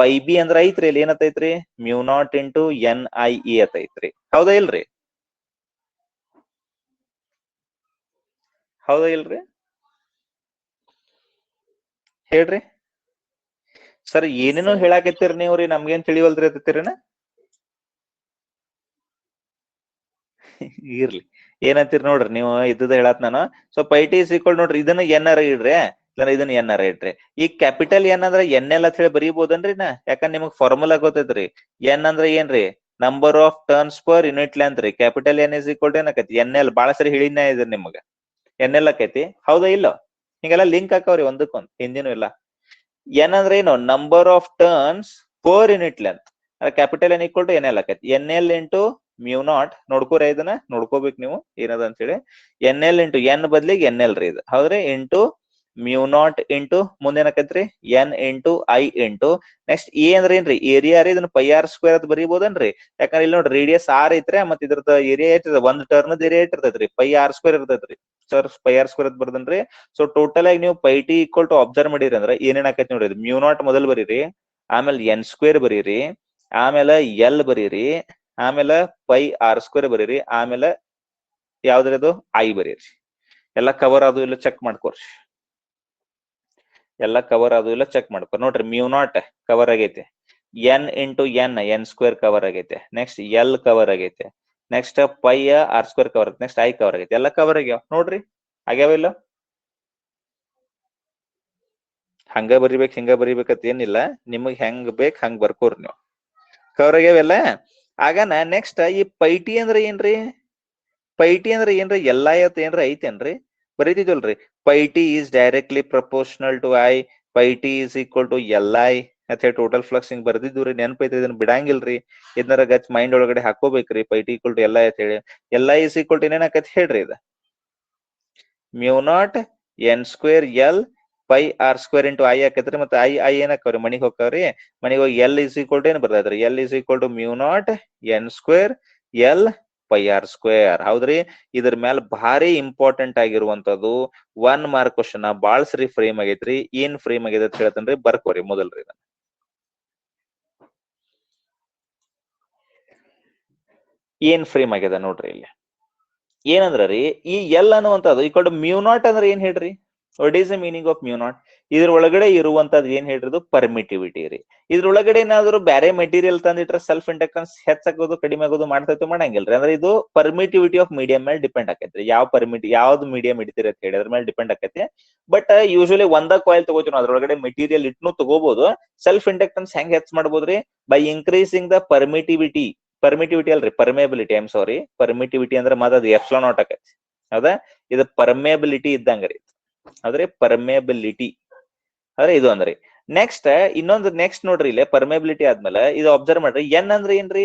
Speaker 1: ಪೈ ಬಿ ಅಂದ್ರ ಐತ್ರಿ, ಇಲ್ಲಿ ಏನತೈತ್ರಿ? Mu naught into N I E ಐತ್ರಿ. ಹೌದಾ ಇಲ್ರಿ? ಹೌದಾ ಇಲ್ರಿ? ಹೇಳ್ರಿ ಸರ್. ಏನೇನೋ ಹೇಳಾಕತ್ತೀರಿ ನೀವ್ರಿ, ನಮ್ಗೇನ್ ತಿಳಿವಲ್ರಿ ಅತ್ತೀರಿನ? ಇರ್ಲಿ, ಏನಂತೀರಿ ನೋಡ್ರಿ ನೀವು. ಇದ್ದದ ಹೇಳತ್ ನಾನು. So phi T is equal ನೋಡ್ರಿ, ಇದನ್ನ ಎನ್ ಆರ್ ಇಡ್ರಿ, ಇದನ್ನ ಎನ್ ಆರ್ ಇಡ್ರಿ. ಈ ಕ್ಯಾಪಿಟಲ್ ಎನ್ ಅಂದ್ರ ಎನ್ ಎಲ್ ಅಂತ ಹೇಳಿ ಬರೀಬಹುದನ್ರಿ ನಾ? ಯಾಕಂದ್ರೆ ನಿಮಗ್ ಫಾರ್ಮುಲಾ ಗೊತ್ತೈತ್ರಿ. ಎನ್ ಅಂದ್ರ ಏನ್ರಿ? Number of turns per unit length ರೀ. Capital N is equal to ಏನಕೈತಿ? N L. ಬಾಳ ಸರಿ ಹೇಳಿನ ಇದ್ರಿ ನಿಮಗ, ಎನ್ ಎಲ್ ಆಕೈತಿ. ಹೌದಾ ಇಲ್ಲ? ಹಿಂಗೆಲ್ಲಾ ಲಿಂಕ್ ಹಾಕವ್ರಿ ಒಂದಕ್ಕೊಂದ್, ಹಿಂದಿನೂ ಇಲ್ಲ. ಎನ್ ಅಂದ್ರೆ ಏನು? Number of turns per unit length. Capital N equal to N L ಆಕೈತಿ. N L into mu naught. ನೋಡ್ಕೋರಿ, ಇದನ್ನ ನೋಡ್ಕೋಬೇಕು ನೀವು ಏನದ ಅಂತ ಹೇಳಿ. ಎನ್ ಎಲ್ ಇಂಟು ಎನ್ ಬದ್ಲಿಗೆ ಎನ್ ಎಲ್ ರೀ ಇದು, ಹೌದ್ರಿ? ಇಂಟು ಮ್ಯೂ ನಾಟ್ ಇಂಟು ಮುಂದೇನಕೈತ್ರಿ? N into I into next A ಅಂದ್ರೆ ಏನ್ರಿ? ಏರಿಯಾ ರೀ. ಇದನ್ನ ಪೈ ಆರ್ ಸ್ಕ್ವೇರ್ ಅಂತ ಬರೀಬಹುದನ್ರಿ? ಯಾಕಂದ್ರೆ ಇಲ್ಲಿ ನೋಡ್ರಿ, ರೇಡಿಯಸ್ ಆರ್ ಐತ್ರಿ, ಮತ್ ಇದ್ರದ ಏರಿಯಾ ಐತಿ. ಒಂದ್ ಟರ್ನ್ ಏರಿಯಾ ಇರ್ತೈತ್ರಿ, ಪೈ ಆರ್ ಸ್ಕ್ವೇರ್ ಇರ್ತೈತ್ರಿ. ಸರ್ ಪೈ ಆರ್ ಸ್ಕ್ವೇರ್ ಅಂತ ಬರ್ದನ್ರಿ. ಸೊ ಟೋಟಲ್ ಆಗಿ ನೀವು phi T equal to observe ಮಾಡಿರಿ ಅಂದ್ರೆ ಏನೇನ್ ಆಕೈತಿ ನೋಡ್ರಿ. ಮ್ಯೂ ನಾಟ್ ಮೊದಲ್ ಬರೀರಿ, ಆಮೇಲೆ ಎನ್ ಸ್ಕ್ವೇರ್ ಬರೀರಿ, ಆಮೇಲೆ ಎಲ್ ಬರೀರಿ, ಆಮೇಲೆ ಪೈ ಆರ್ ಸ್ಕ್ವೇರ್ ಬರೀರಿ, ಆಮೇಲೆ ಯಾವ್ದ್ರಿ ಅದು? ಐ ಬರೀರಿ. ಎಲ್ಲಾ ಕವರ್ ಅದು ಇಲ್ಲ ಚೆಕ್ ಮಾಡ್ಕೋರಿ. ಎಲ್ಲಾ ಕವರ್ ಅದು ಇಲ್ಲ ಚೆಕ್ ಮಾಡ್ಕೊ ನೋಡ್ರಿ. ಮ್ಯೂ ನಾಟ್ ಕವರ್ ಆಗೈತೆ, N into N square cover ಆಗೈತೆ, ನೆಕ್ಸ್ಟ್ ಎಲ್ ಕವರ್ ಆಗೈತೆ, next pi R square cover ಆಗೈತೆ, ನೆಕ್ಸ್ಟ್ ಐ ಕವರ್ ಆಗೈತೆ. ಎಲ್ಲಾ ಕವರ್ ಆಗ್ಯಾವ ನೋಡ್ರಿ. ಆಗ್ಯಾವಿಲ್ಲ? ಹಂಗ ಬರಿಬೇಕು ಹಿಂಗ ಬರಿಬೇಕಂತ ಏನಿಲ್ಲ, ನಿಮಗ್ ಹೆಂಗ್ ಬೇಕ್ ಹಂಗ್ ಬರ್ಕೋರಿ ನೀವು. ಕವರ್ ಆಗ್ಯಾವೆಲ್ಲ. ಆಗನ ನೆಕ್ಸ್ಟ್ ಈ ಪೈ ಟಿ ಅಂದ್ರೆ ಏನ್ರಿ? ಪೈ ಟಿ ಅಂದ್ರೆ ಏನ್ರಿ? ಎಲ್ಲಾ ಏನ್ರಿ ಐತೇನ್ರಿ? ಬರೀತಿದ್ವಲ್ರಿ, phi T is directly proportional to I, phi T is equal to L I ಅಂತ ಹೇಳಿ ಟೋಟಲ್ ಫ್ಲಕ್ಸ್ ಹಿಂಗ್ ಬರ್ದಿದ್ವಿ. ನೆನಪೈತಿ? ಇದನ್ನ ಬಿಡಂಗಿಲ್ರಿ. ಇದನ್ನ ಗಚ್ ಮೈಂಡ್ ಒಳಗಡೆ ಹಾಕೋಬೇಕ್ರಿ. Phi T equal to L I ಅಂತ ಹೇಳಿ. L I is equal to ಏನೇನಾಕೈತಿ ಹೇಳ್ರಿ? ಇದು mu naught N square L pi R square into I ಹಾಕೈತ್ರಿ. ಮತ್ತೆ ಐ ಏನ್ ಹಾಕವ್ರಿ? ಮನಿಗ್ ಹೋಗ್ತಾವ್ರಿ. ಮನಿಗ್ ಹೋಗಿ ಎಲ್ ಇಸ್ ಈಕ್ವಲ್ ಟು ಏನ್ ಬರ್ತೈತ್ರಿ? L is equal to mu naught N square L pi R square. ಹೌದ್ರಿ? ಇದ್ರ ಮೇಲೆ ಭಾರಿ ಇಂಪಾರ್ಟೆಂಟ್ ಆಗಿರುವಂತದ್ದು 1 ಮಾರ್ಕ್ ಕ್ವಶನ್ ಬಾಳ್ ಸರಿ ಫ್ರೇಮ್ ಆಗೈತ್ರಿ. ಏನ್ ಫ್ರೇಮ್ ಆಗೈತೆ ಅಂತ ಹೇಳ್ತೇನ್ರಿ, ಬರ್ಕೋರಿ ಮೊದಲ್ರಿ. ಏನ್ ಫ್ರೇಮ್ ಆಗ್ಯದ ನೋಡ್ರಿ ಇಲ್ಲಿ. ಏನಂದ್ರ ರೀ, ಈ ಎಲ್ ಅನ್ನುವಂಥದ್ದು ಈಕ್ವಲ್ ಟು ಮ್ಯೂ ನಾಟ್ ಅಂದ್ರೆ ಏನ್ ಹೇಳ್ರಿ? What is the meaning of mu naught? ಇದ್ರ ಒಳಗಡೆ ಇರುವಂತದ್ದು ಏನ್ ಹೇಳ್ರಿ? ಪರ್ಮಿಟಿವಿಟಿ ರೀ. ಇದ್ರೊಳಗಡೆ ಏನಾದ್ರು ಬೇರೆ ಮೆಟೀರಿಯಲ್ ತಂದಿಟ್ರೆ ಸೆಲ್ಫ್ ಇಂಡಕ್ಟೆನ್ಸ್ ಹೆಚ್ಚಾಗೋದು ಕಡಿಮೆ ಆಗೋದು ಮಾಡ್ತೈತೆ? ಮಾಡಂಗಿಲ್ರಿ. ಅಂದ್ರೆ ಇದು ಪರ್ಮಿಟಿವಿಟಿ ಆಫ್ ಮೀಡಿಯಂ ಮೇಲೆ ಡಿಪೆಂಡ್ ಆಕೈತ್ರಿ. ಯಾವ್ದು ಮೀಡಿಯಂ ಇಡ್ತೀರಿ ಅಂತ ಹೇಳಿ ಅದ್ರ ಮೇಲೆ ಡಿಪೆಂಡ್ ಆಕೈತಿ. ಬಟ್ ಯೂಶಲಿ ಒಂದ ಕಾಯಿಲ್ ತಗೋತೀವಿ, ಅದ್ರೊಳಗಡೆ ಮೆಟೀರಿಯಲ್ ಇಟ್ನು ತಗೋಬಹುದು. ಸೆಲ್ಫ್ ಇಂಡಕ್ಟೆನ್ಸ್ ಹೆಂಗ್ ಹೆಚ್ಚ್ ಮಾಡ್ಬೋದ್ರಿ? ಬೈ ಇನ್ಕ್ರೀಸಿಂಗ್ ದ ಪರ್ಮಿಟಿವಿಟಿ ಅಲ್ರಿ, ಪರ್ಮೇಬಿಲಿಟಿ. ಐಮ್ ಸಾರಿ, ಪರ್ಮಿಟಿವಿಟಿ ಅಂದ್ರೆ ಅದು ಎಪ್ಸಿಲಾನ್ ನಾಟ್ ಆಕೈತಿ. ಹೌದಾ? ಇದು ಪರ್ಮೇಬಿಲಿಟಿ ಇದ್ದಂಗ್ರಿ. ಆದ್ರೆ ಪರ್ಮೇಬಿಲಿಟಿ ಅಂದ್ರೆ ಇದು ಅಂದ್ರಿ. ನೆಕ್ಸ್ಟ್ ಇನ್ನೊಂದು ನೆಕ್ಸ್ಟ್ ನೋಡ್ರಿ, ಇಲ್ಲಿ ಪರ್ಮೇಬಿಲಿಟಿ ಆದ್ಮೇಲೆ ಇದು ಅಬ್ಸರ್ವ್ ಮಾಡ್ರಿ. ಎನ್ ಅಂದ್ರೆ ಏನ್ರಿ?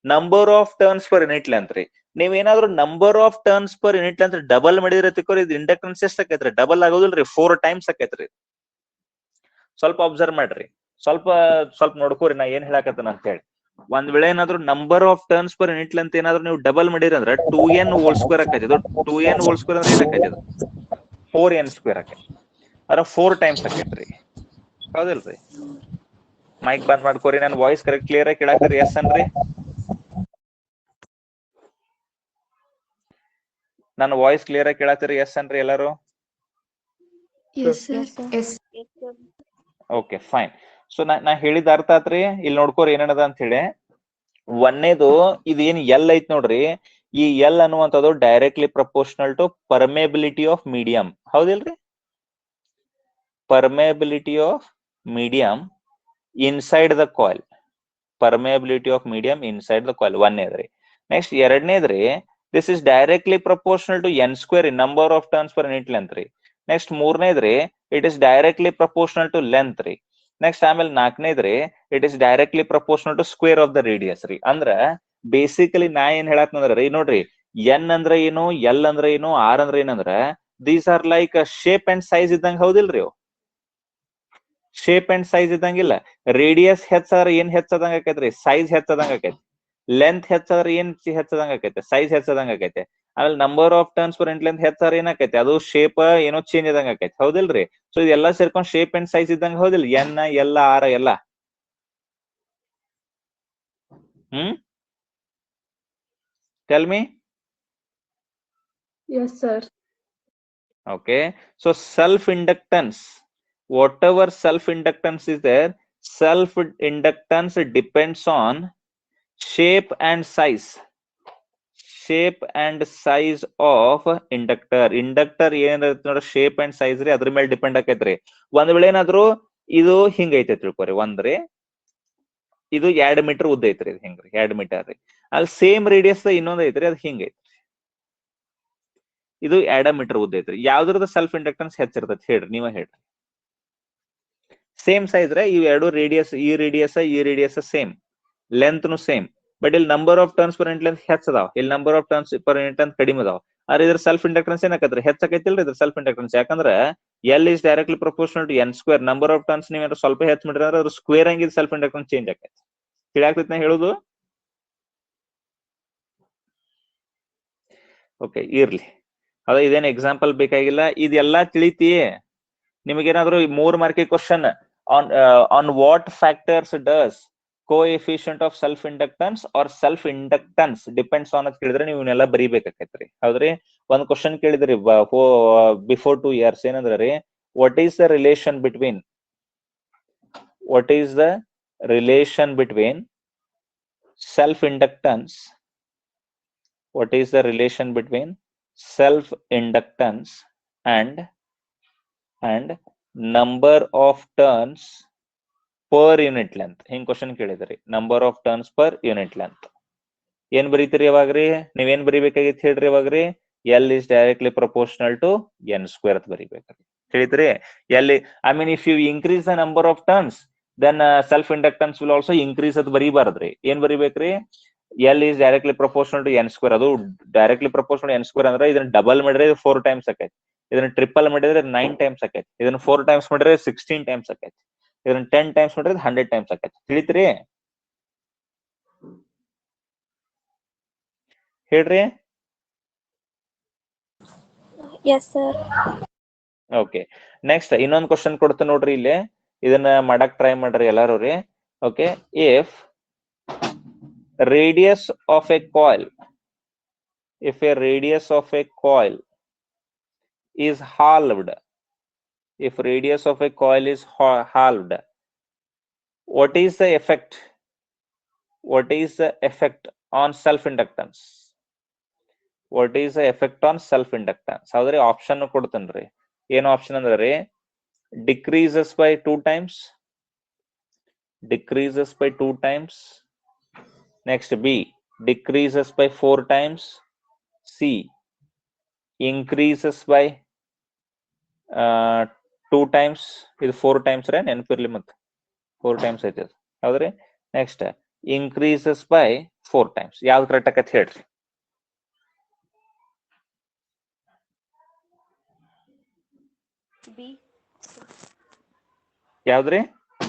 Speaker 1: Number of turns per unit length ರೀ. ನೀವೇನಾದ್ರೂ number of turns per unit length double ಮಾಡಿದ್ರೆ ತಿಕ್ಕೋರಿ ಇದು ಇಂಡಕ್ಟನ್ಸ್ ಎಷ್ಟ್ ಆಕೈತ್ರಿ? Double ಆಗೋದಿಲ್ರಿ, 4 times ಆಕೈತ್ರಿ. ಸ್ವಲ್ಪ ಅಬ್ಸರ್ವ್ ಮಾಡ್ರಿ, ಸ್ವಲ್ಪ ನೋಡ್ಕೋರಿ ನಾ ಏನ್ ಹೇಳಕತ್ತೇನ ಅಂತ ಹೇಳಿ. ಒಂದ್ ವೇಳೆ ಏನಾದ್ರು number of turns per unit length ಏನಾದ್ರು ನೀವು ಡಬಲ್ ಮಾಡಿರಿ ಅಂದ್ರೆ 2n ಹೋಲ್ ಸ್ಕ್ವೇರ್ ಆಕೈತಿ. ಇದು 2n ಹೋಲ್ ಸ್ಕ್ವೇರ್ ಅಂದ್ರೆ ಏನಾಕೈತಿ? ಇದು 4n ಸ್ಕ್ವೇರ್ ಆಕೈತಿ. ಅದ್ರ 4 ಟೈಮ್ಸ್ ಆಕೈತ್ರಿ, ಹೌದಿಲ್ರಿ? ಮೈಕ್ ಬಂದ್ ಮಾಡ್ಕೋರಿ. ನನ್ನ ವಾಯ್ಸ್ ಕರೆಕ್ಟ್ ಕ್ಲಿಯರ್ ಆಗಿ ಕೇಳಾಕ್ತಿರಿ? ಎಸ್ ಅನ್ರಿ? ನನ್ನ ವಾಯ್ಸ್ ಕ್ಲಿಯರ್ ಆಗಿ ಕೇಳಾಕ್ತಿರಿ? ಎಸ್ ಅನ್ರಿ ಎಲ್ಲಾರು? Okay, fine. ಸೊ ನಾ ಹೇಳಿದ ಅರ್ಥ ಆತ್ರಿ? ಇಲ್ಲಿ ನೋಡ್ಕೋರಿ ಏನದ ಅಂತ ಹೇಳಿ. ಒಂದೇದು ಇದೇನ್ ಎಲ್ ಐತ್ ನೋಡ್ರಿ, ಈ ಎಲ್ ಅನ್ನುವಂಥದ್ದು directly proportional to permeability of medium, ಹೌದಿಲ್ರಿ? Permeability of medium inside the coil. Permeability of medium inside the coil ಒಂದೇದ್ರಿ. ನೆಕ್ಸ್ಟ್ ಎರಡನೇದ್ರಿ, this is directly proportional to N square number of turns per unit length ರೀ. Next ಮೂರನೇದ್ರಿ, it is directly proportional to length ರೀ. Next ಆಮೇಲೆ ನಾಲ್ಕನೇದ್ರಿ, it is directly proportional to square of the radius ರೀ. ಅಂದ್ರ basically ನಾ ಏನ್ ಹೇಳತ್ನಂದ್ರ ರೀ, ನೋಡ್ರಿ, ಎನ್ ಅಂದ್ರ ಏನು, ಎಲ್ ಅಂದ್ರ ಏನು, ಆರ್ ಅಂದ್ರ ಏನಂದ್ರ these are like shape and size ಇದ್ದಂಗ, ಹೌದಿಲ್ರಿ? ಶೇಪ್ ಅಂಡ್ ಸೈಜ್ ಇದ್ದಂಗಿಲ್ಲ. ರೇಡಿಯಸ್ ಹೆಚ್ಚಾದ್ರ ಏನ್ ಹೆಚ್ಚದಂಗ ಆಕೈತ್ರಿ? ಸೈಜ್ ಹೆಚ್ಚದಂಗ ಆಕೈತಿ. ಲೆಂತ್ ಹೆಚ್ಚಾದ್ರ ಏನ್ ಹೆಚ್ಚದಂಗ ಆಕೈತೆ? ಸೈಜ್ ಹೆಚ್ಚದಂಗ ಆಕೈತೆ. ಆಮೇಲೆ number of turns per unit length ಹೆಚ್ಚಾದ್ರ ಏನಾಕೈತಿ? ಅದು ಶೇಪ್ ಏನೋ ಚೇಂಜ್ ಆದಂಗ ಆಕೈತಿ, ಹೌದಿಲ್ರಿ? ಸೊ ಇದೆಲ್ಲ ಸೇರ್ಕೊಂಡ್ ಶೇಪ್ ಅಂಡ್ ಸೈಜ್ ಇದ್ದಂಗ, ಹೌದಿಲ್ಲ? ಎನ್, ಎಲ್, ಆರ್ ಎಲ್ಲ. Tell me.
Speaker 2: Yes, sir.
Speaker 1: Okay, so self inductance, whatever self inductance is there, self inductance depends on shape and size. Shape and size of inductor. Inductor ಏನಿರುತ್ತೆ ನೋಡ್ರಿ, shape and size ರೀ, ಅದ್ರ ಮೇಲೆ depend ಆಕೈತ್ರಿ. ಒಂದ್ ವೇಳೆ ಏನಾದ್ರು ಇದು ಹಿಂಗ ಐತೆ ತಿಳ್ಕೊರಿ, ಒಂದ್ರಿ ಇದು 2 ಮೀಟರ್ ಉದ್ದ ಐತ್ರಿ, ಇದು ಹಿಂಗ್ರಿ 2 ಮೀಟರ್ ರೀ. ಅಲ್ಲಿ ಸೇಮ್ ರೇಡಿಯಸ್ ಇನ್ನೊಂದ್ ಐತ್ರಿ, ಅದು ಹಿಂಗ ಐತಿ. ಇದು 2 ಮೀಟರ್ ಉದ್ದ ಐತ್ರಿ. ಯಾವ್ದ್ರದ ಸೆಲ್ಫ್ ಇಂಡಕ್ಟೆನ್ಸ್ ಹೆಚ್ಚಿರ್ತೈತಿ ಹೇಳ್ರಿ, ನೀವ ಹೇಳ್ರಿ. ಸೇಮ್ ಸೈಜ್ ರೀ, ಇವ್ ಎರಡು ರೇಡಿಯಸ್, ಈ ರೇಡಿಯಸ್ ಸೇಮ್, ಲೆಂತ್ನು ಸೇಮ್. ಬಟ್ ಇಲ್ಲಿ number of turns per unit length ಹೆಚ್ಚದಾವ, ಇಲ್ಲಿ number of turns per unit length ಕಡಿಮೆ ಅದಾವ. ಆದ್ರೆ ಇದ್ರ ಸೆಲ್ಫ್ ಇಂಡಕ್ಟೆನ್ಸ್ ಏನಾಕತ್ರಿ? ಹೆಚ್ಚಾಕೈತಿಲ್ರಿ ಇದ್ರ ಸೆಲ್ಫ್ ಇಂಡಕ್ಟೆನ್ಸ್. ಯಾಕಂದ್ರ L is directly proportional to N square. Number of turns ನೀವೇನಾದ್ರು ಸ್ವಲ್ಪ ಹೆಚ್ಚು ಮಾಡಿದ್ರೆ ಅದ್ರ ಸ್ಕ್ವೇರ್ ಹಂಗೆ ಸೆಲ್ಫ್ ಇಂಡಕ್ಟೆನ್ಸ್ ಚೇಂಜ್ ಆಕೈತಿ. ತಿಳಿಯಾಕೈತಿ ನಾ ಹೇಳುದು? ಓಕೆ, ಇರ್ಲಿ. ಅದ ಇದೇನ್ ಎಕ್ಸಾಂಪಲ್ ಬೇಕಾಗಿಲ್ಲ, ಇದೆಲ್ಲಾ ತಿಳಿತಿ. ನಿಮಗೇನಾದ್ರು 3 ಮಾರ್ಕಿಗೆ question on what factors does coefficient of self inductance or self inductance depends on ಅಂತ ಕೇಳಿದ್ರೆ ನೀವು ಇವನ್ನೆಲ್ಲ ಬರೀಬೇಕಾಕೈತ್ರಿ, ಹೌದ್ರಿ? ಒಂದ್ ಕ್ವಶನ್ ಕೇಳಿದ್ರಿ ಬಿಫೋರ್ 2 years, ಏನಂದ್ರ ರೀ, what is the relation between self inductance, what is the relation between self inductance and number of turns per unit length? ಹಿಂಗ್ ಕ್ವಶನ್ ಕೇಳಿದ್ರಿ, number of turns per unit length. ಏನ್ ಬರೀತೀರಿ ಅವಾಗ್ರಿ? ನೀವೇನ್ ಬರೀಬೇಕಾಗಿತ್ತು ಹೇಳ್ರಿ ಅವಾಗ್ರಿ? L is directly proportional to N square ಅಂತ ಬರೀಬೇಕ್ರಿ. ತಿಳಿದ್ರಿ? ಎಲ್ಲಿ I mean if you increase the number of turns then self inductance will also increase ಅಂತ ಬರೀಬಾರ್ದ್ರಿ. ಏನ್ ಬರೀಬೇಕ್ರಿ? L is directly proportional to N square. ಅದು ಡೈರೆಕ್ಟ್ಲಿ ಪ್ರಪೋರ್ಷನಲ್ ಎನ್ ಸ್ಕ್ವೇರ್ ಅಂದ್ರೆ ಇದನ್ನ ಡಬಲ್ ಮಾಡಿದ್ರೆ 4 ಟೈಮ್ಸ್ ಆಕೈತಿ, ಇದನ್ನ ಟ್ರಿಪಲ್ ಮಾಡಿದ್ರೆ 9 ಟೈಮ್ಸ್ ಆಕೈತಿ, ಇದನ್ನ 4 ಟೈಮ್ಸ್ ಮಾಡಿದ್ರೆ 16 ಟೈಮ್ಸ್ ಆಕೈತಿ, ಇದನ್ನ 10 ಟೈಮ್ಸ್ ಮಾಡಿದ್ರೆ 100 ಟೈಮ್ಸ್ ಆಕೈತಿ. ತಿಳಿತ್ರಿ? ಹೇಳ್ರಿ.
Speaker 2: Yes, sir.
Speaker 1: ಓಕೆ, ನೆಕ್ಸ್ಟ್ ಇನ್ನೊಂದು ಕ್ವಶನ್ ಕೊಡ್ತೀನಿ ನೋಡ್ರಿ. ಇಲ್ಲಿ ಇದನ್ನ ಮಾಡಕ್ ಟ್ರೈ ಮಾಡ್ರಿ ಎಲ್ಲಾರು ರೀ. Okay, if radius of A coil, if a radius of a coil is halved, if radius of a coil is halved, what is the effect on self inductance? What is the effect on self inductance? ಹೌದ್ರಿ, option ಕೊಡ್ತೇನ್ರಿ. ಏನು option ಅಂದ್ರೆ ರೀ, decreases by 2 times, next B, decreases by 4 times, C, increases by 2 times. ಇದು 4 times ನೆನಪಿರ್ಲಿ, ಮತ್ತೆ 4 times ಐತೆ, ಹೌದ್ರಿ? Next increases by 4 times. ಯಾವ್ದು correct ಆಕೈತಿ ಹೇಳ್ರಿ.
Speaker 2: B.
Speaker 1: ಯಾವ್ದ್ರಿ?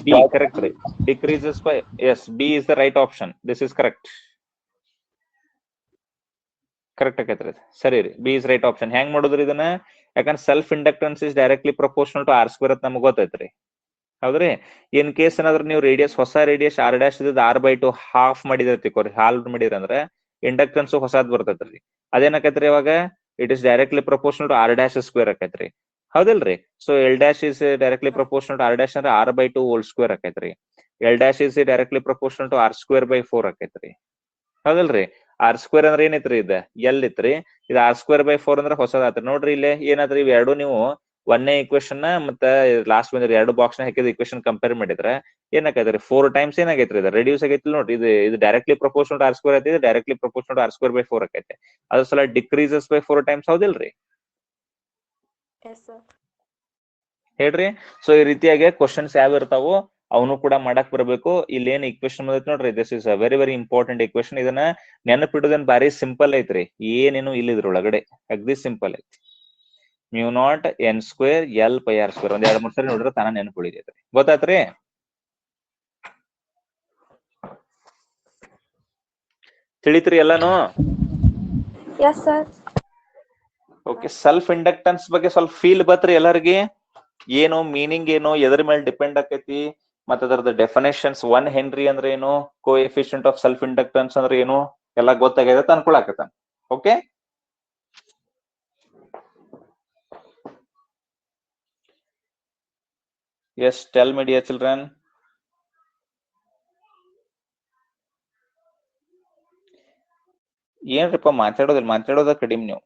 Speaker 1: B, correct ರೀ. Decreases by, yes, B is the right option. This is correct. Correct ಆಕೈತ್ರಿ. ಸರಿ ರೀ, B is right option. ಹೆಂಗ್ ಮಾಡೋದ್ರಿ ಇದನ್ನ? ಯಾಕಂದ್ರೆ self inductance is directly proportional to R square ಅಂತ ನಮ್ಗೆ ಗೊತ್ತೈತ್ರಿ. ಹೌದ್ರಿ? ಇನ್ ಕೇಸ್ ಏನಾದ್ರು ನೀವು ರೇಡಿಯಸ್, ಹೊಸ ರೇಡಿಯಸ್ r ಡ್ಯಾಶ್ ಇದ್ r/2 ಹಾಫ್ ಮಾಡಿದಿರ್ತಿಕೋರಿ, ಹಾಲ್ವ್ ಮಾಡಿದ್ರ ಅಂದ್ರೆ ಇಂಡಕ್ಟೆನ್ಸ್ ಹೊಸಾದ್ ಬರ್ತೈತ್ರಿ. ಅದೇನಾಕೈತ್ರಿ ಇವಾಗ? It is directly proportional to r dash square ಆಕೈತ್ರಿ. ಹೌದಿಲ್ರಿ? So L dash is directly proportional to r dash ಅಂದ್ರೆ r/2 ಹೋಲ್ ಸ್ಕ್ವೇರ್ ಆಕೈತ್ರಿ. L dash is directly proportional to r²/4 ಆಕೈತ್ರಿ. ಹೌದಲ್ರಿ? ಆರ್ ಸ್ಕ್ವೇರ್ ಅಂದ್ರೆ ಏನೈತ್ರಿ? ಇದ ಎಲ್ ಇತ್ರಿ, ಇದು r²/4 ಅಂದ್ರೆ ಹೊಸದಾತ್ರಿ. ನೋಡ್ರಿ ಇಲ್ಲಿ ಏನಾದ್ರಿ, ಇವ್ ಎರಡು ನೀವು ಒಂದೇ ಇಕ್ವೇಶನ್ ಮತ್ತೆ ಲಾಸ್ಟ್ ಬಂದ್ರಿ ಎರಡು ಬಾಕ್ಸ್ ನ ಹಾಕಿದ ಇಕ್ವೇಶನ್ ಕಂಪೇರ್ ಮಾಡಿದ್ರೆ ಏನಾಗೈತ್ರಿ? 4 ಟೈಮ್ಸ್ ಏನಾಗೈತ್ರಿ? ಇದು ರೆಡ್ಯೂಸ್ ಆಗೈತಿ ನೋಡ್ರಿ. ಇದು ಡೈರೆಕ್ಟ್ಲಿ ಪ್ರಪೋರ್ಷನಲ್ ಟು r² ಐತಿ, ಡೈರೆಕ್ಟ್ಲಿ ಪ್ರಪೋರ್ಷನಲ್ ಟು r²/4 ಆಕೈತಿ. ಅದ್ರ ಸಲ ಡಿಕ್ರೀಸಸ್ ಬೈ 4 ಟೈಮ್ಸ್. ಹೌದಿಲ್ರಿ?
Speaker 2: Yes, sir.
Speaker 1: ಹೇಳ್ರಿ. ಸೊ ಈ ರೀತಿಯಾಗಿ ಕ್ವಶನ್ಸ್ ಯಾವ ಇರ್ತಾವು ಅವನು ಕೂಡ ಮಾಡಕ್ ಬರ್ಬೇಕು. ಇಲ್ಲಿ ಏನ್ ಇಕ್ವೇಶನ್ ಬಂದೈತಿ ನೋಡ್ರಿ, this is a very very important equation. ಇದನ್ನ ನೆನಪಿಡೋದನ್ ಬಾರಿ ಸಿಂಪಲ್ ಐತ್ರಿ. ಏನೇನು ಇಲ್ಲ ಇದ್ರೊಳಗಡೆ, ಅಗ್ದಿ ಸಿಂಪಲ್ ಐತಿ. μ0 n² L/r². ಒಂದ್ 2-3 ಸರಿ ನೋಡ್ರಿ ತಾನ ನೆನಪು ಉಳಿದೈತ್ರಿ. ಗೊತ್ತಾತ್ರಿ? ತಿಳಿತ್ರಿ ಎಲ್ಲಾನು?
Speaker 2: Yes, sir.
Speaker 1: Okay, self inductance ಬಗ್ಗೆ ಸ್ವಲ್ಪ ಫೀಲ್ ಬತ್ರಿ ಎಲ್ಲರಿಗೆ? ಏನು ಮೀನಿಂಗ್, ಏನು ಎದ್ರ ಮೇಲೆ ಡಿಪೆಂಡ್ ಆಕೈತಿ, ಮತ್ತ ಅದರದ ಡೆಫಿನೇಷನ್ಸ್, 1 ಹೆನ್ರಿ ಅಂದ್ರೆ ಏನು, ಕೋಎಫಿಷಿಯಂಟ್ ಆಫ್ ಸೆಲ್ಫ್ ಇಂಡಕ್ಟೆನ್ಸ್ ಅಂದ್ರೆ ಏನು, ಎಲ್ಲ ಗೊತ್ತಾಗೈತೆ ಅನ್ಕೊಳಕತ್ತಾನ. Okay, yes, tell me dear children. ಏನ್ರಿಪ್ಪ ಮಾತಾಡೋದ ಕಡಿಮೆ ನೀವು.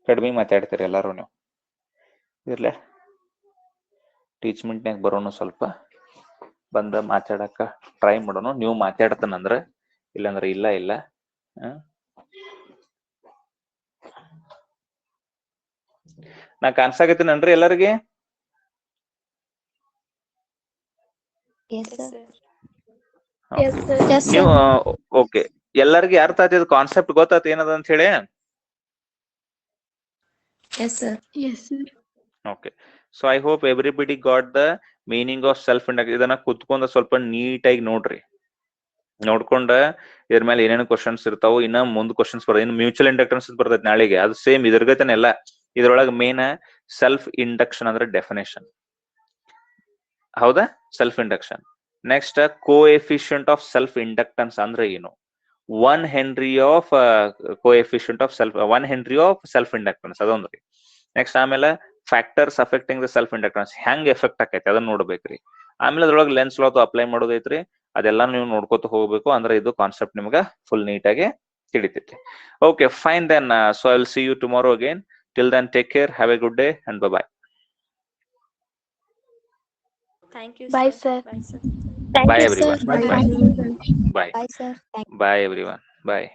Speaker 1: ಕಡಿಮೆ ಮಾತಾಡ್ತೀರಿ ಎಲ್ಲಾರು ನೀವು. ಇರ್ಲೆ ಟೀಚ್ಮೆಂಟ್ನಾಗ ಬರೋನು, ಸ್ವಲ್ಪ ಬಂದ ಮಾತಾಡಕ ಟ್ರೈ ಮಾಡೋನು. ನೀವು ಮಾತಾಡ್ತಾನಂದ್ರ, ಇಲ್ಲಾಂದ್ರೆ ಇಲ್ಲ. ನಾ ಕಾಣ್ಸಾಕತ್ತೀನನ್ರಿ ಎಲ್ಲರಿಗೆ?
Speaker 2: Yes, sir. Yes, sir. Yes, sir.
Speaker 1: ನೀವು ಓಕೆ, ಎಲ್ಲರಿಗೂ ಅರ್ಥ ಆಯ್ತು ಕಾನ್ಸೆಪ್ಟ್? ಗೊತ್ತಾಯ್ತು ಏನದ ಅಂತ ಹೇಳಿ?
Speaker 2: Yes, sir. Yes, sir.
Speaker 1: Okay, so I hope everybody got the meaning of self inductance. ಇದನ್ನ ಕುತ್ಕೊಂಡ ಸ್ವಲ್ಪ ನೀಟಾಗಿ ನೋಡ್ರಿ. ನೋಡ್ಕೊಂಡ ಇದ್ರ ಮೇಲೆ ಏನೇನು ಕ್ವಶನ್ಸ್ ಇರ್ತಾವು, ಇನ್ನ ಮುಂದ್ ಕ್ವಶನ್ಸ್ ಬರ್ತದೆ. ಇನ್ನು ಮ್ಯೂಚುವಲ್ ಇಂಡಕ್ಟೆನ್ಸ್ ಬರ್ತೈತಿ ನಾಳೆಗೆ, ಅದು ಸೇಮ್ ಇದ್ರಗತನ ಎಲ್ಲ. ಇದ್ರೊಳಗ ಮೇನ್ ಸೆಲ್ಫ್ ಇಂಡಕ್ಷನ್ ಅಂದ್ರೆ ಡೆಫಿನೇಷನ್. ಹೌದಾ? Self induction. Next coefficient of self inductance ಅಂದ್ರೆ ಏನು, 1 henry of coefficient of self 1 henry of self inductance ಅದೊಂದ್ರಿ. ನೆಕ್ಸ್ಟ್ ಆಮೇಲೆ factors affecting the self inductance ಹೆಂಗ್ ಎಫೆಕ್ಟ್ ಆಕೈತಿ ಅದನ್ನ ನೋಡ್ಬೇಕ್ರಿ. ಆಮೇಲೆ ಅದ್ರೊಳಗೆ ಲೆನ್ಸ್ ಲಾ ಅಪ್ಲೈ ಮಾಡೋದೈತ್ರಿ. ಅದೆಲ್ಲ ನೀವು ನೋಡ್ಕೋತ ಹೋಗ್ಬೇಕು. ಅಂದ್ರೆ ಇದು ಕಾನ್ಸೆಪ್ಟ್ ನಿಮ್ಗ ಫುಲ್ ನೀಟಾಗಿ ತಿಳಿತೈತಿ. Okay, fine then. So I will see you tomorrow again. Till then take care, have a good day and bye.
Speaker 2: Thank you, sir. Bye, sir. Bye, sir.
Speaker 1: Bye everyone.
Speaker 2: Bye.
Speaker 1: Bye.
Speaker 2: Bye, sir.
Speaker 1: Bye everyone. Bye.